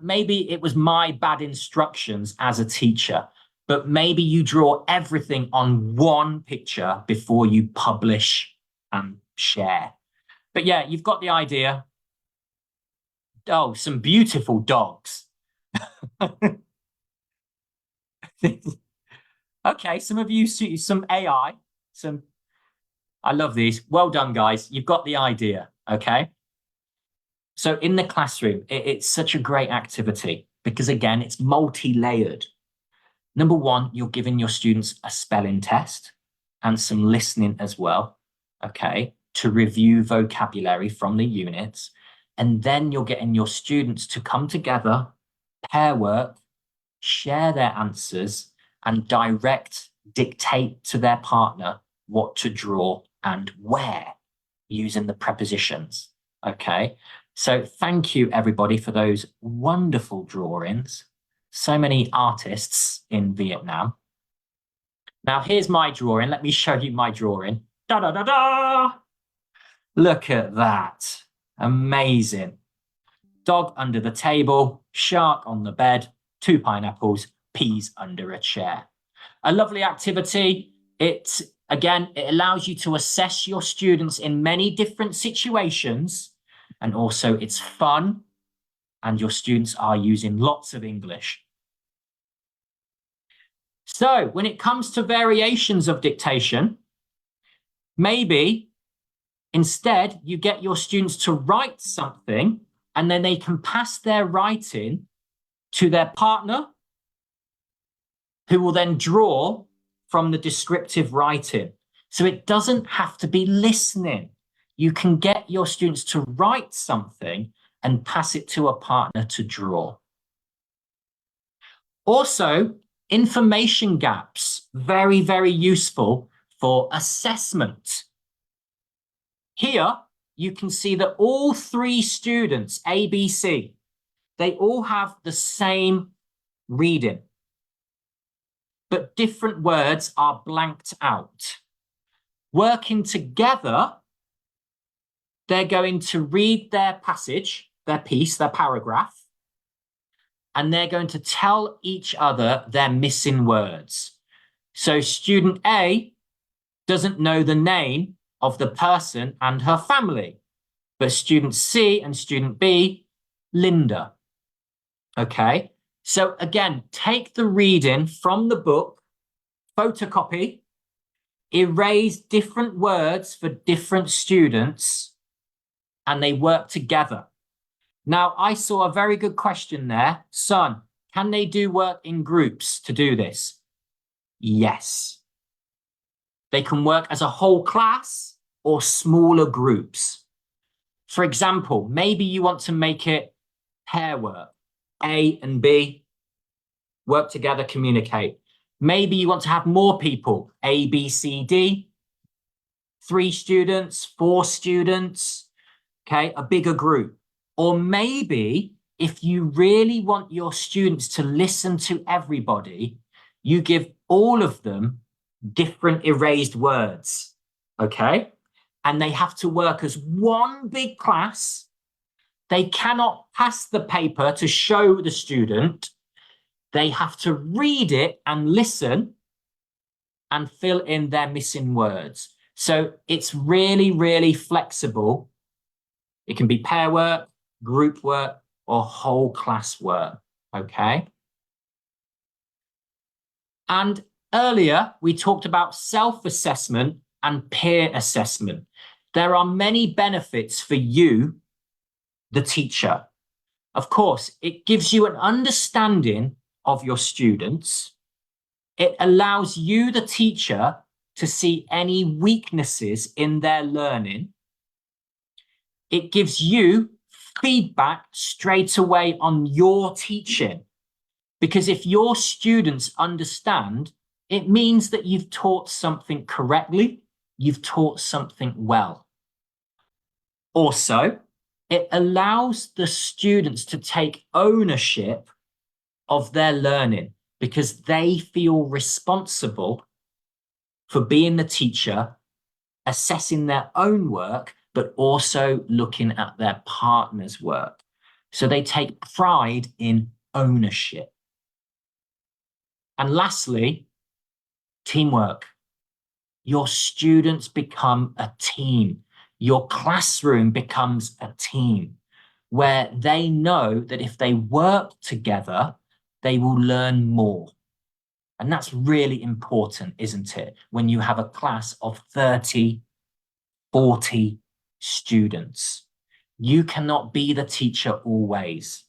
S1: Maybe it was my bad instructions as a teacher, but maybe you draw everything on one picture before you publish and share. But yeah, you've got the idea. Oh, some beautiful dogs. Okay, some of you see some AI, I love these. Well done, guys. You've got the idea, okay? So in the classroom, it's such a great activity because, again, it's multi-layered. Number one, you're giving your students a spelling test and some listening as well, okay, to review vocabulary from the units. And then you're getting your students to come together, pair work, share their answers, and dictate to their partner what to draw and where using the prepositions, okay? So thank you, everybody, for those wonderful drawings. So many artists in Vietnam. Now, here's my drawing. Let me show you my drawing. Da, da, da, da. Look at that. Amazing. Dog under the table, shark on the bed, 2 pineapples, peas under a chair. A lovely activity. It allows you to assess your students in many different situations. And also it's fun, and your students are using lots of English. So when it comes to variations of dictation, maybe instead you get your students to write something and then they can pass their writing to their partner, who will then draw from the descriptive writing. So it doesn't have to be listening. You can get your students to write something and pass it to a partner to draw. Also, information gaps, very, very useful for assessment. Here, you can see that all 3 students, A, B, C, they all have the same reading, but different words are blanked out. Working together, they're going to read their passage, their piece, their paragraph, and they're going to tell each other their missing words. So student A doesn't know the name of the person and her family, but student C and student B, Linda. Okay, so again, take the reading from the book, photocopy, erase different words for different students, and they work together. Now, I saw a very good question there. Son, can they do work in groups to do this? Yes. They can work as a whole class or smaller groups. For example, maybe you want to make it pair work. A and B, work together, communicate. Maybe you want to have more people, A, B, C, D, 3 students, 4 students, okay, a bigger group. Or maybe if you really want your students to listen to everybody, you give all of them different erased words, okay? And they have to work as one big class. They cannot pass the paper to show the student. They have to read it and listen and fill in their missing words. So it's really, really flexible. It can be pair work, group work, or whole class work, okay? And earlier, we talked about self-assessment and peer assessment. There are many benefits for you, the teacher. Of course, it gives you an understanding of your students. It allows you, the teacher, to see any weaknesses in their learning. It gives you feedback straight away on your teaching. Because if your students understand, it means that you've taught something correctly, you've taught something well. Also, it allows the students to take ownership of their learning because they feel responsible for being the teacher assessing their own work, but also looking at their partner's work. So they take pride in ownership. And lastly, teamwork. Your students become a team. Your classroom becomes a team where they know that if they work together, they will learn more. And that's really important, isn't it? When you have a class of 30, 40 students, you cannot be the teacher always.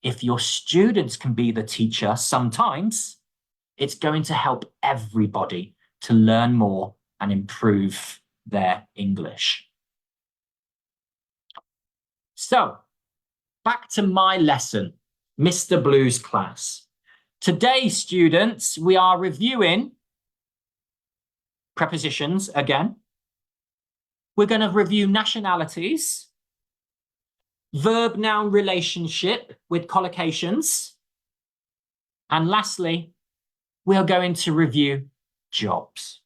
S1: If your students can be the teacher sometimes, it's going to help everybody to learn more and improve their English. So, back to my lesson, Mr. Blue's class. Today, students, we are reviewing prepositions again. We're going to review nationalities, verb-noun relationship with collocations, and lastly, we are going to review jobs.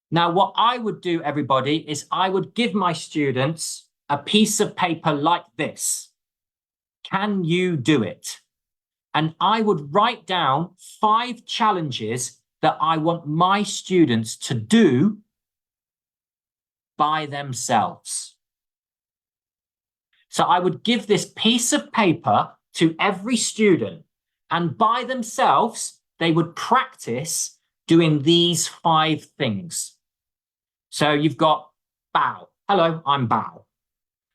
S1: Now, what I would do, everybody, is I would give my students a piece of paper like this. Can you do it? And I would write down 5 challenges that I want my students to do by themselves. So I would give this piece of paper to every student, and by themselves, they would practice doing these 5 things. So you've got Bao. Hello, I'm Bao.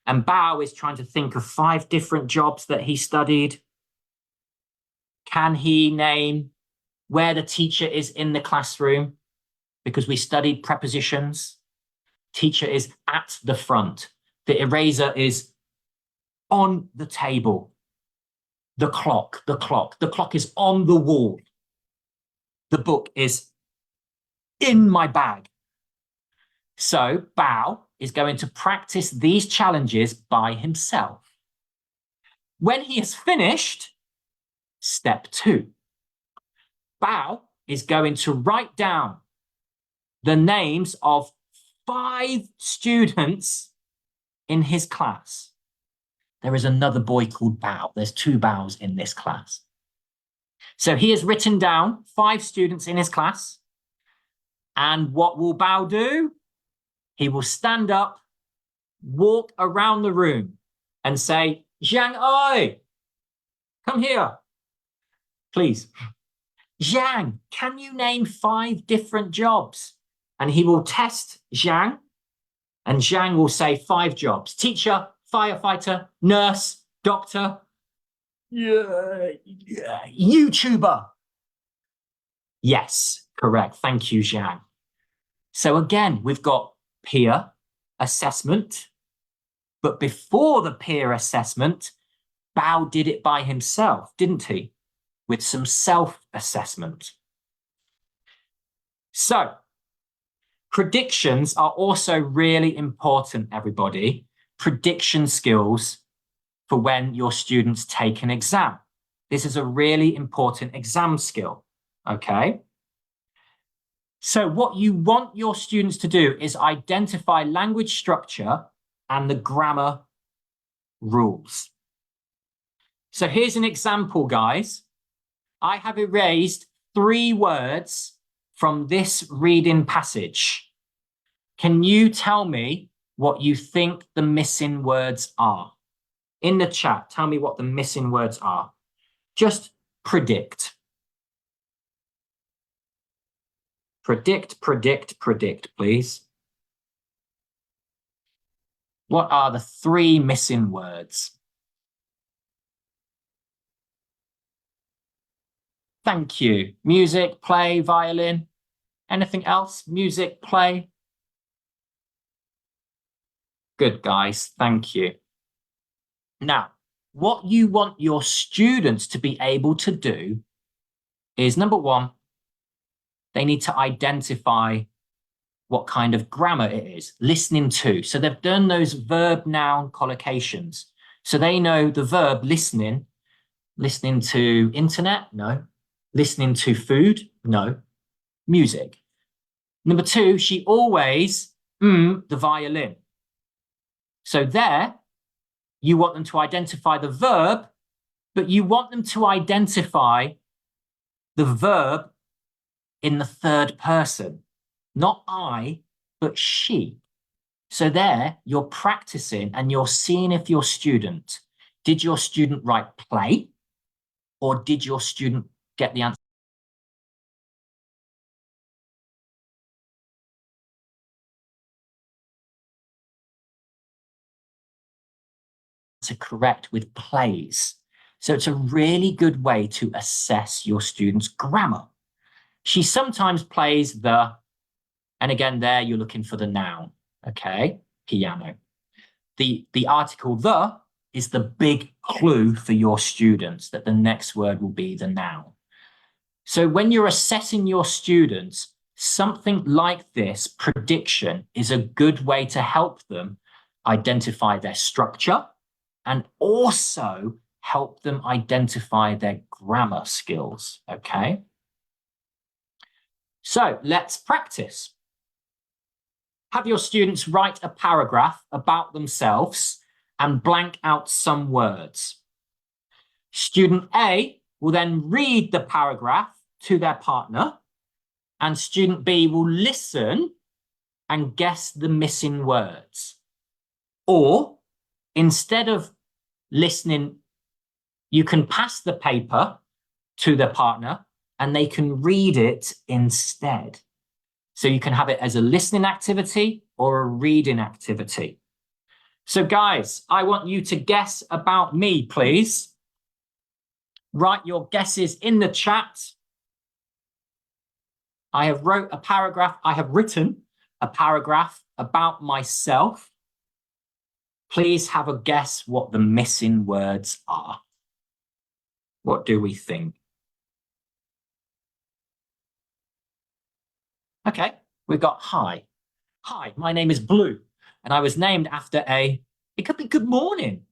S1: And Bao is trying to think of 5 different jobs that he studied. Can he name where the teacher is in the classroom? Because we studied prepositions. Teacher is at the front. The eraser is on the table. The clock is on the wall. The book is in my bag. So Bao is going to practice these challenges by himself. When he has finished, step 2, Bao is going to write down the names of 5 students in his class. There is another boy called Bao. There's 2 Baos in this class. So he has written down 5 students in his class. And what will Bao do? He will stand up, walk around the room and say, Zhang Oi, come here, please. Zhang, can you name 5 different jobs? And he will test Zhang, and Zhang will say 5 jobs. Teacher, firefighter, nurse, doctor, YouTuber. Yes, correct. Thank you, Zhang. So again, we've got peer assessment, but before the peer assessment, Bao did it by himself, didn't he? With some self-assessment. So, predictions are also really important, everybody. Prediction skills for when your students take an exam. This is a really important exam skill, okay? So what you want your students to do is identify language structure and the grammar rules. So here's an example, guys. I have erased 3 words from this reading passage. Can you tell me what you think the missing words are? In the chat, tell me what the missing words are. Just predict. Predict, predict, predict, please. What are the 3 missing words? Thank you. Music, play, violin. Anything else? Music, play. Good, guys. Thank you. Now, what you want your students to be able to do is, number 1, they need to identify what kind of grammar it is, listening to. So they've done those verb-noun collocations. So they know the verb listening. Listening to internet? No. Listening to food? No. Music. Number 2, she always the violin. So there, you want them to identify the verb, but you want them to identify the verb in the third person. Not I, but she. So there, you're practicing and you're seeing if your student, did your student write play, or did your student get the answer correct with plays? So it's a really good way to assess your student's grammar. She sometimes plays the, and again, there you're looking for the noun, okay? Piano. The article the is the big clue for your students that the next word will be the noun. So when you're assessing your students, something like this prediction is a good way to help them identify their structure and also help them identify their grammar skills, okay? So let's practice. Have your students write a paragraph about themselves and blank out some words. Student A will then read the paragraph to their partner, and student B will listen and guess the missing words. Or instead of listening, you can pass the paper to the partner and they can read it instead. So you can have it as a listening activity or a reading activity. So guys, I want you to guess about me, please. Write your guesses in the chat. I have written a paragraph about myself. Please have a guess what the missing words are. What do we think? Okay, we've got hi. Hi, my name is Blue, and I was named after it could be good morning.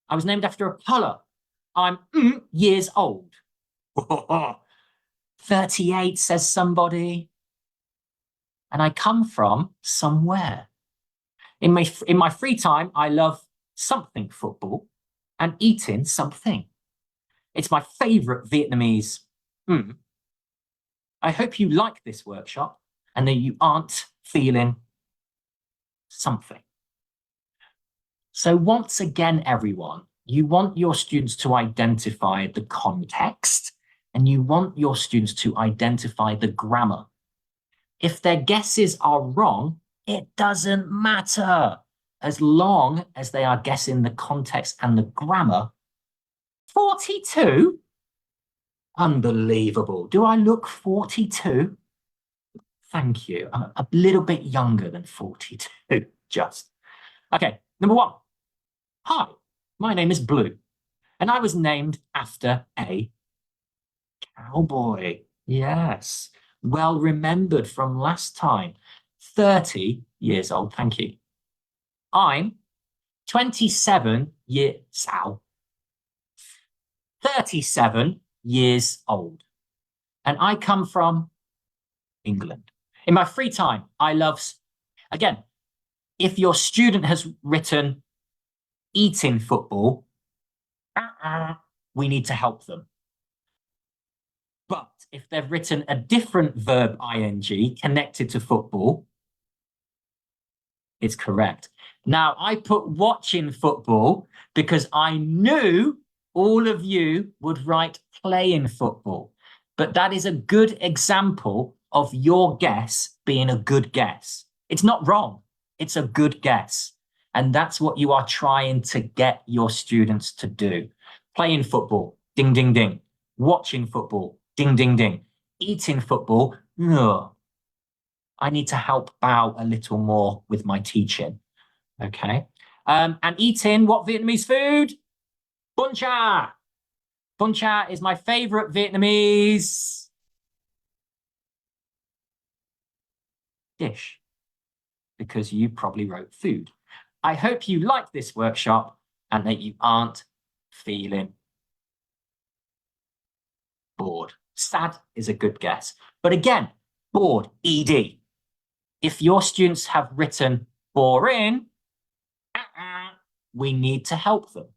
S1: I was named after a color. I'm years old. 38, says somebody. And I come from somewhere. In my free time, I love something football and eating something. It's my favorite Vietnamese. I hope you like this workshop and that you aren't feeling something. So once again, everyone, you want your students to identify the context and you want your students to identify the grammar. If their guesses are wrong, it doesn't matter. As long as they are guessing the context and the grammar. 42? Unbelievable. Do I look 42? Thank you. I'm a little bit younger than 42, just. Okay, number 1. Hi, my name is Blue, and I was named after a cowboy. Yes, well remembered from last time. 30 years old, thank you. I'm 27 years old. 37 years old. And I come from England. In my free time, I love, again, if your student has written eating football, we need to help them. But if they've written a different verb ing connected to football, it's correct. Now, I put watching football because I knew all of you would write playing football. But that is a good example of your guess being a good guess. It's not wrong. It's a good guess. And that's what you are trying to get your students to do. Playing football, ding, ding, ding. Watching football, ding, ding, ding. Eating football, ugh. I need to help Bao a little more with my teaching. Okay. And eating what Vietnamese food? Bun cha. Bun cha is my favorite Vietnamese dish because you probably wrote food. I hope you like this workshop and that you aren't feeling bored. Sad is a good guess. But again, bored, ED. If your students have written boring, we need to help them.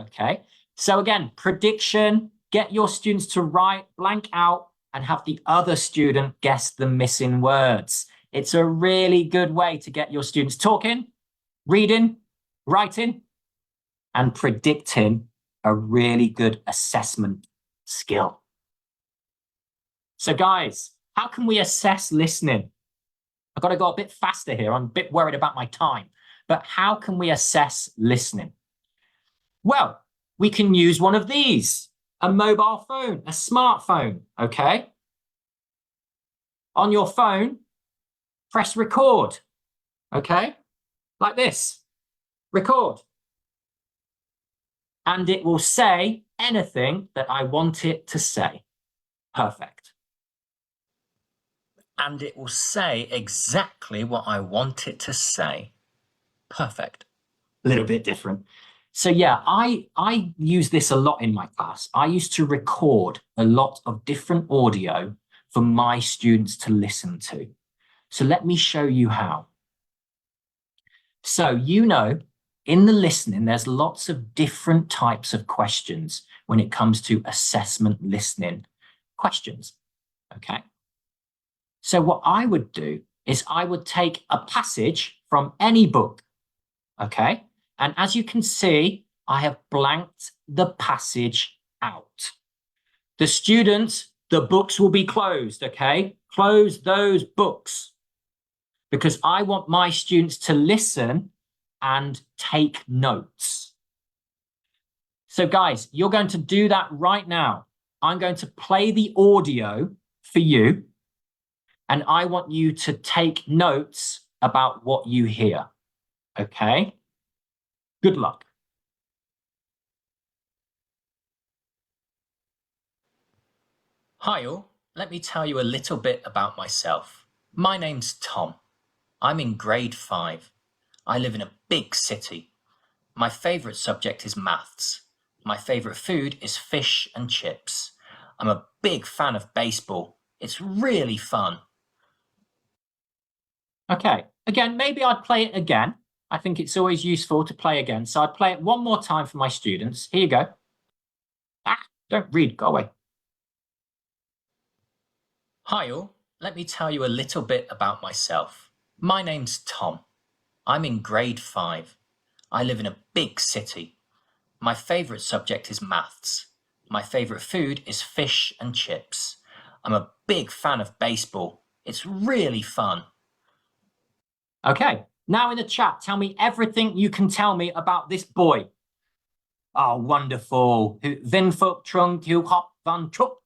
S1: Okay, so again, prediction, get your students to write blank out and have the other student guess the missing words. It's a really good way to get your students talking, reading, writing, and predicting, a really good assessment skill. So guys, how can we assess listening? I've got to go a bit faster here. I'm a bit worried about my time, but how can we assess listening? Well, we can use one of these, a mobile phone, a smartphone, okay? On your phone, press record, okay? Like this, record. And it will say anything that I want it to say. Perfect. And it will say exactly what I want it to say. Perfect. A little bit different. So yeah, I use this a lot in my class. I used to record a lot of different audio for my students to listen to. So let me show you how. So you know, in the listening, there's lots of different types of questions when it comes to assessment listening questions, okay? So what I would do is I would take a passage from any book, okay? And as you can see, I have blanked the passage out. The students, the books will be closed, okay? Close those books because I want my students to listen and take notes. So guys, you're going to do that right now. I'm going to play the audio for you, and I want you to take notes about what you hear, okay? Good luck. Hi all, let me tell you a little bit about myself. My name's Tom. I'm in grade 5. I live in a big city. My favourite subject is maths. My favourite food is fish and chips. I'm a big fan of baseball. It's really fun. Okay, again, maybe I'd play it again. I think it's always useful to play again. So I'd play it one more time for my students. Here you go. Don't read, go away. Hi all, let me tell you a little bit about myself. My name's Tom. I'm in grade 5. I live in a big city. My favourite subject is maths. My favourite food is fish and chips. I'm a big fan of baseball. It's really fun. Okay, now in the chat, tell me everything you can tell me about this boy. Oh, wonderful. Vinfuk Trung Kyu Hop Van Chuk.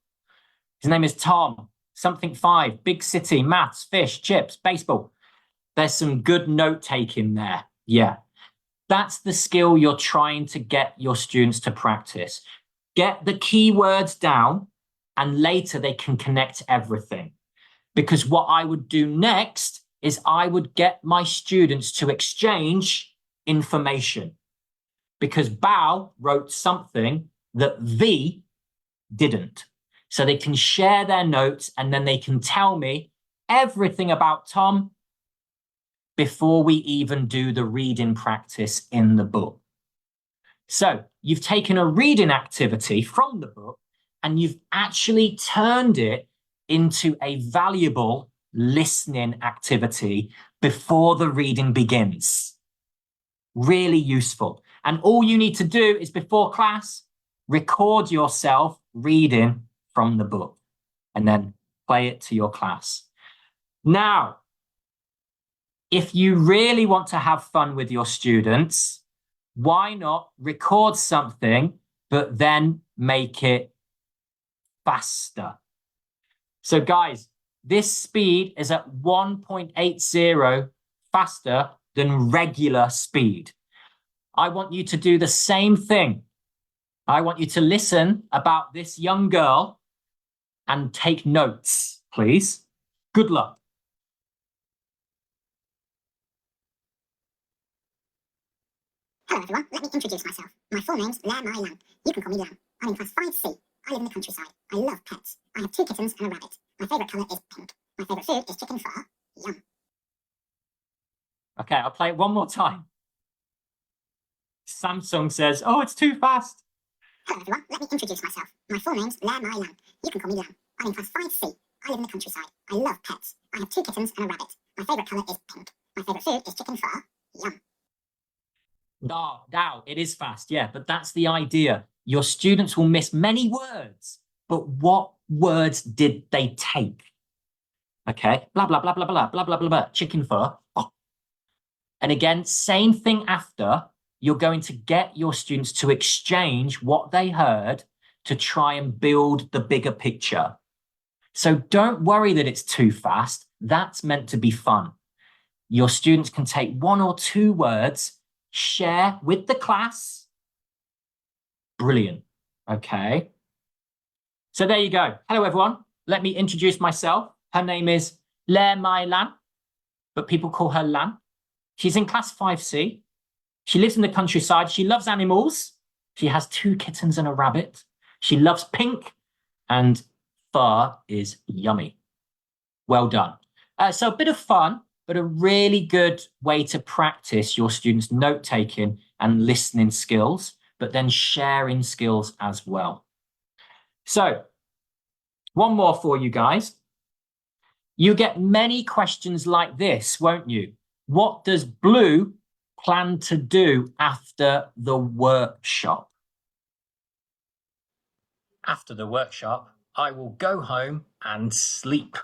S1: His name is Tom. Something 5, big city, maths, fish, chips, baseball. There's some good note taking there. Yeah. That's the skill you're trying to get your students to practice. Get the keywords down and later they can connect everything. Because what I would do next is I would get my students to exchange information. Because Bao wrote something that V didn't. So they can share their notes and then they can tell me everything about Tom before we even do the reading practice in the book. So you've taken a reading activity from the book and you've actually turned it into a valuable listening activity before the reading begins. Really useful. And all you need to do is before class, record yourself reading from the book and then play it to your class. Now, if you really want to have fun with your students, why not record something, but then make it faster? So guys, this speed is at 1.80 faster than regular speed. I want you to do the same thing. I want you to listen about this young girl and take notes, please. Good luck.
S2: Hello everyone, let me introduce myself. My full name's Lang. You can call me Lang. I'm in class 5C. I live in the countryside. I love pets. I have 2 kittens and a rabbit. My favourite colour is pink. My favourite food is chicken pho. Yum.
S1: Okay, I'll play it one more time. Samsung says, oh, it's too fast.
S2: Hello everyone, let me introduce myself. My full name's Lam. You can call me Lam. I'm in class 5C. I live in the countryside. I love pets. I have 2 kittens and a rabbit. My favourite colour is pink. My favourite food is chicken pho. Yum.
S1: Now, it is fast, yeah, but that's the idea. Your students will miss many words, but what words did they take? Okay, blah, blah, blah, blah, blah, blah, blah, blah, blah, chicken pho. Oh. And again, same thing after. You're going to get your students to exchange what they heard to try and build the bigger picture. So don't worry that it's too fast. That's meant to be fun. Your students can take 1 or 2 words, share with the class. Brilliant. Okay. So there you go. Hello, everyone. Let me introduce myself. Her name is Lan, but people call her Lan. She's in class 5C. She lives in the countryside. She loves animals. She has 2 kittens and a rabbit. She loves pink, and pho is yummy. Well done. So a bit of fun, but a really good way to practice your students' note-taking and listening skills, but then sharing skills as well. So one more for you guys. You get many questions like this, won't you? What does Blue plan to do after the workshop? After the workshop, I will go home and sleep.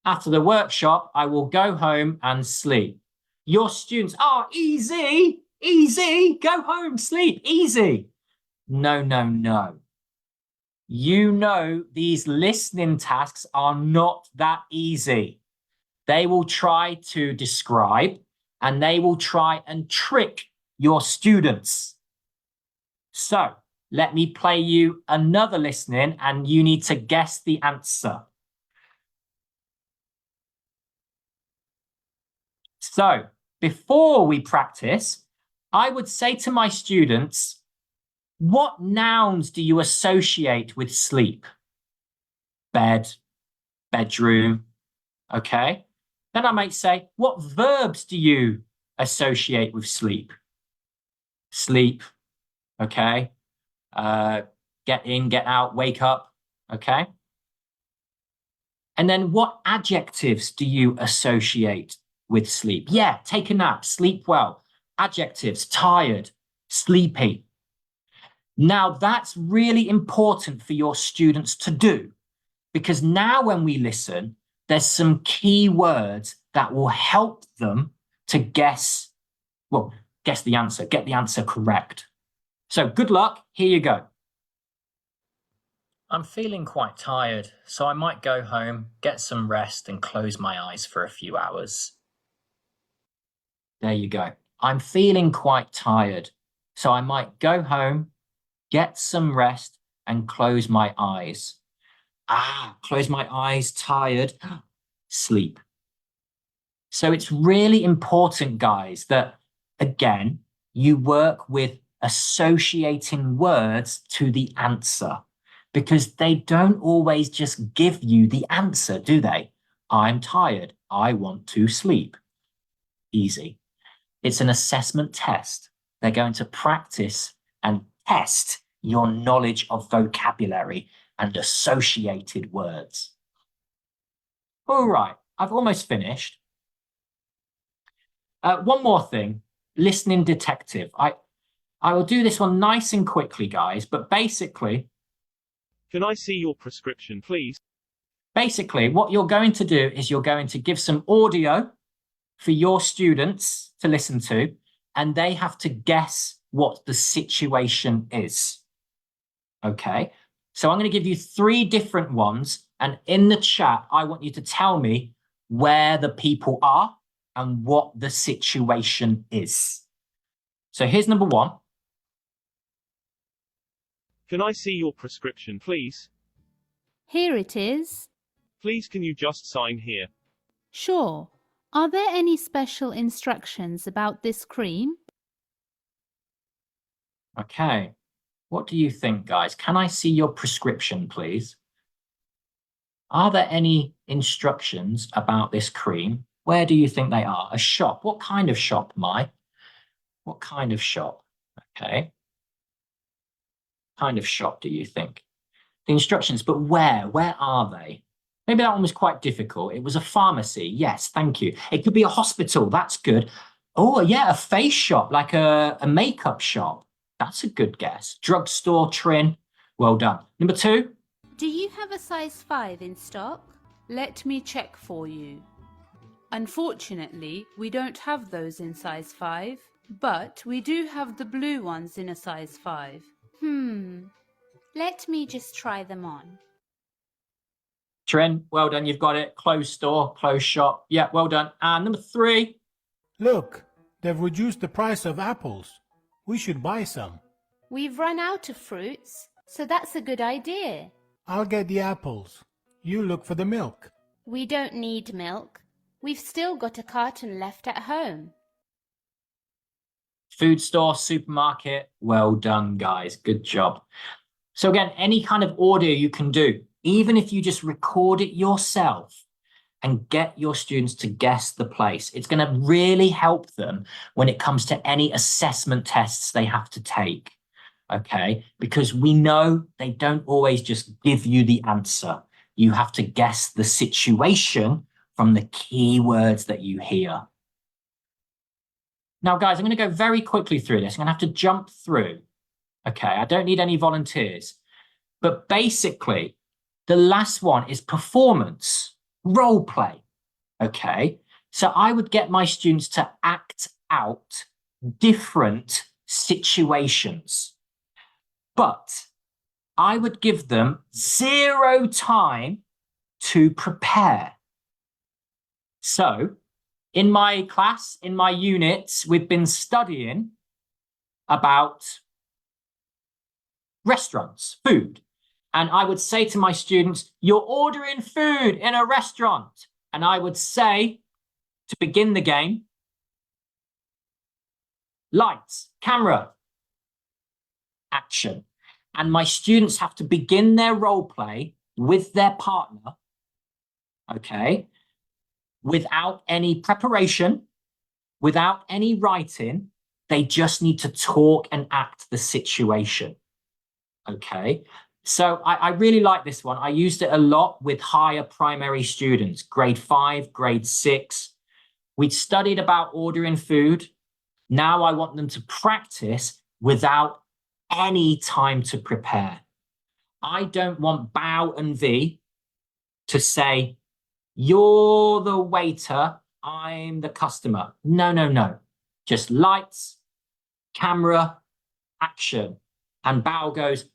S1: After the workshop, I will go home and sleep. Your students, oh, easy, go home, sleep, easy. No, no, no. You know these listening tasks are not that easy. They will try to describe and they will try and trick your students. So let me play you another listening and you need to guess the answer. So before we practice, I would say to my students, what nouns do you associate with sleep? Bed, bedroom, okay? Then I might say, what verbs do you associate with sleep? Sleep, okay? Get in, get out, wake up, okay? And then what adjectives do you associate with sleep? Yeah, take a nap, sleep well. Adjectives, tired, sleepy. Now that's really important for your students to do, because now when we listen, there's some key words that will help them to guess the answer, get the answer correct. So good luck, here you go. I'm feeling quite tired, so I might go home, get some rest and close my eyes for a few hours. There you go. I'm feeling quite tired, so I might go home, get some rest and close my eyes. Close my eyes, tired, sleep. So it's really important, guys, that, again, you work with associating words to the answer, because they don't always just give you the answer, do they? I'm tired. I want to sleep. Easy. It's an assessment test. They're going to practice and test your knowledge of vocabulary and associated words. All right, I've almost finished. One more thing, listening detective. I will do this one nice and quickly, guys, but basically...
S3: Can I see your prescription, please?
S1: Basically, what you're going to do is you're going to give some audio for your students to listen to, and they have to guess what the situation is. Okay, so I'm going to give you 3 different ones, and in the chat, I want you to tell me where the people are and what the situation is. So here's number 1.
S3: Can I see your prescription, please?
S4: Here it is.
S3: Please can you just sign here?
S4: Sure. Are there any special instructions about this cream?
S1: Okay, what do you think, guys? Can I see your prescription, please? Are there any instructions about this cream? Where do you think they are? A shop. What kind of shop, Mai? What kind of shop? Okay. Kind of shop do you think? The instructions, but where? Where are they? Maybe that one was quite difficult. It was a pharmacy. Yes, thank you. It could be a hospital. That's good. Oh, yeah, a face shop, like a makeup shop. That's a good guess. Drugstore, Trin. Well done. Number 2.
S4: Do you have a size 5 in stock? Let me check for you. Unfortunately, we don't have those in size 5, but we do have the blue ones in a size 5. Let me just try them on.
S1: Trin, well done. You've got it. Closed store, closed shop. Yeah, well done. And number 3.
S5: Look, they've reduced the price of apples. We should buy some.
S4: We've run out of fruits, so that's a good idea.
S5: I'll get the apples. You look for the milk.
S4: We don't need milk. We've still got a carton left at home.
S1: Food store, supermarket. Well done, guys. Good job. So again, any kind of audio you can do, even if you just record it yourself and get your students to guess the place, it's going to really help them when it comes to any assessment tests they have to take. Okay, because we know they don't always just give you the answer. You have to guess the situation from the key words that you hear. Now, guys, I'm going to go very quickly through this. I'm going to have to jump through. Okay, I don't need any volunteers. But basically, the last one is performance, role play. Okay, so I would get my students to act out different situations. But I would give them 0 time to prepare. So in my class, in my units, we've been studying about restaurants, food. And I would say to my students, you're ordering food in a restaurant. And I would say, to begin the game, lights, camera, action. And my students have to begin their role play with their partner, okay, without any preparation, without any writing. They just need to talk and act the situation, okay? So I really like this one. I used it a lot with higher primary students, grade 5, grade 6. We'd studied about ordering food. Now I want them to practice without any time to prepare. I don't want Bao and V to say, you're the waiter, I'm the customer. No, no, no. Just lights, camera, action. And Bao goes,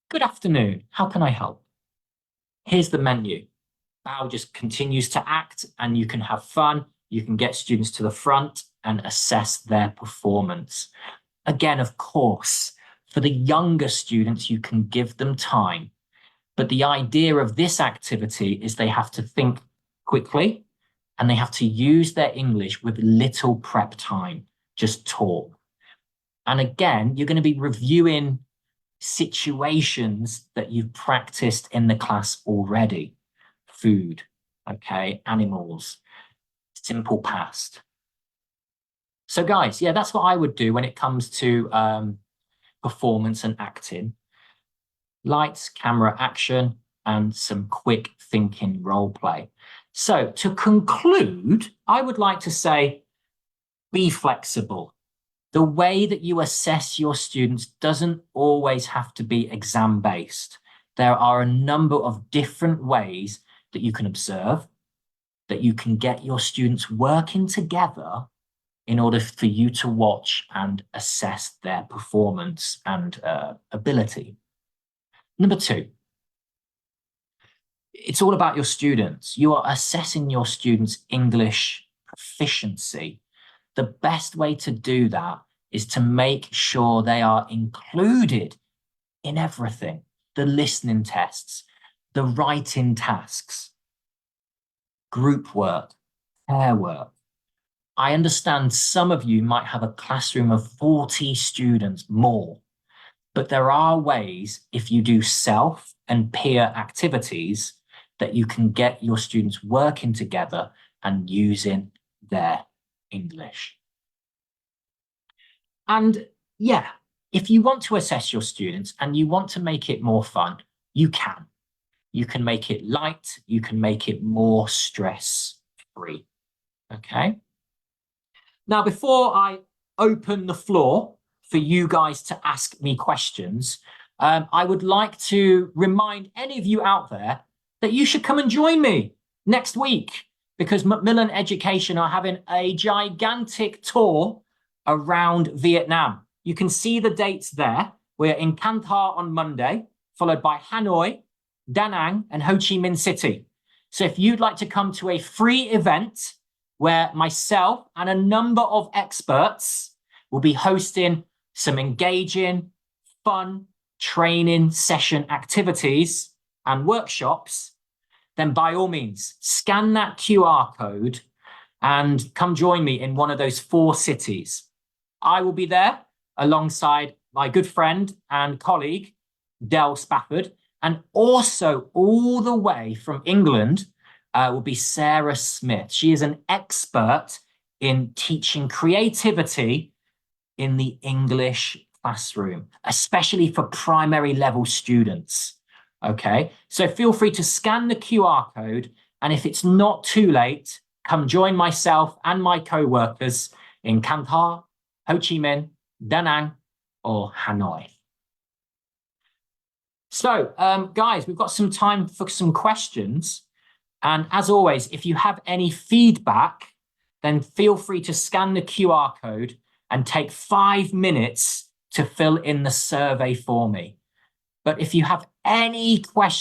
S1: good afternoon, how can I help? Here's the menu. Bao just continues to act and you can have fun. You can get students to the front and assess their performance. Again, of course, for the younger students, you can give them time. But the idea of this activity is they have to think quickly and they have to use their English with little prep time, just talk. And again, you're going to be reviewing situations that you've practiced in the class already. Food, okay, animals, simple past. So guys, yeah, that's what I would do when it comes to performance and acting. Lights, camera, action, and some quick thinking role play. So to conclude, I would like to say, be flexible. The way that you assess your students doesn't always have to be exam-based. There are a number of different ways that you can observe, that you can get your students working together in order for you to watch and assess their performance and ability. Number 2, it's all about your students. You are assessing your students' English proficiency. The best way to do that is to make sure they are included in everything. The listening tests, the writing tasks, group work, pair work. I understand some of you might have a classroom of 40 students more, but there are ways, if you do self and peer activities, that you can get your students working together and using their English. And yeah, if you want to assess your students and you want to make it more fun, you can. You can make it light, you can make it more stress-free, okay? Now, before I open the floor for you guys to ask me questions, I would like to remind any of you out there that you should come and join me next week, because Macmillan Education are having a gigantic tour around Vietnam. You can see the dates there. We're in Can Tho on Monday, followed by Hanoi, Da Nang, and Ho Chi Minh City. So if you'd like to come to a free event where myself and a number of experts will be hosting some engaging, fun training session activities and workshops, then by all means, scan that QR code and come join me in one of those 4 cities. I will be there alongside my good friend and colleague, Del Spafford, and also all the way from England will be Sarah Smith. She is an expert in teaching creativity in the English classroom, especially for primary level students. Okay, so feel free to scan the QR code, and if it's not too late, come join myself and my co-workers in Can Tho, Ho Chi Minh, Da Nang, or Hanoi. So, guys, we've got some time for some questions. And as always, if you have any feedback, then feel free to scan the QR code and take 5 minutes to fill in the survey for me. But if you have any questions,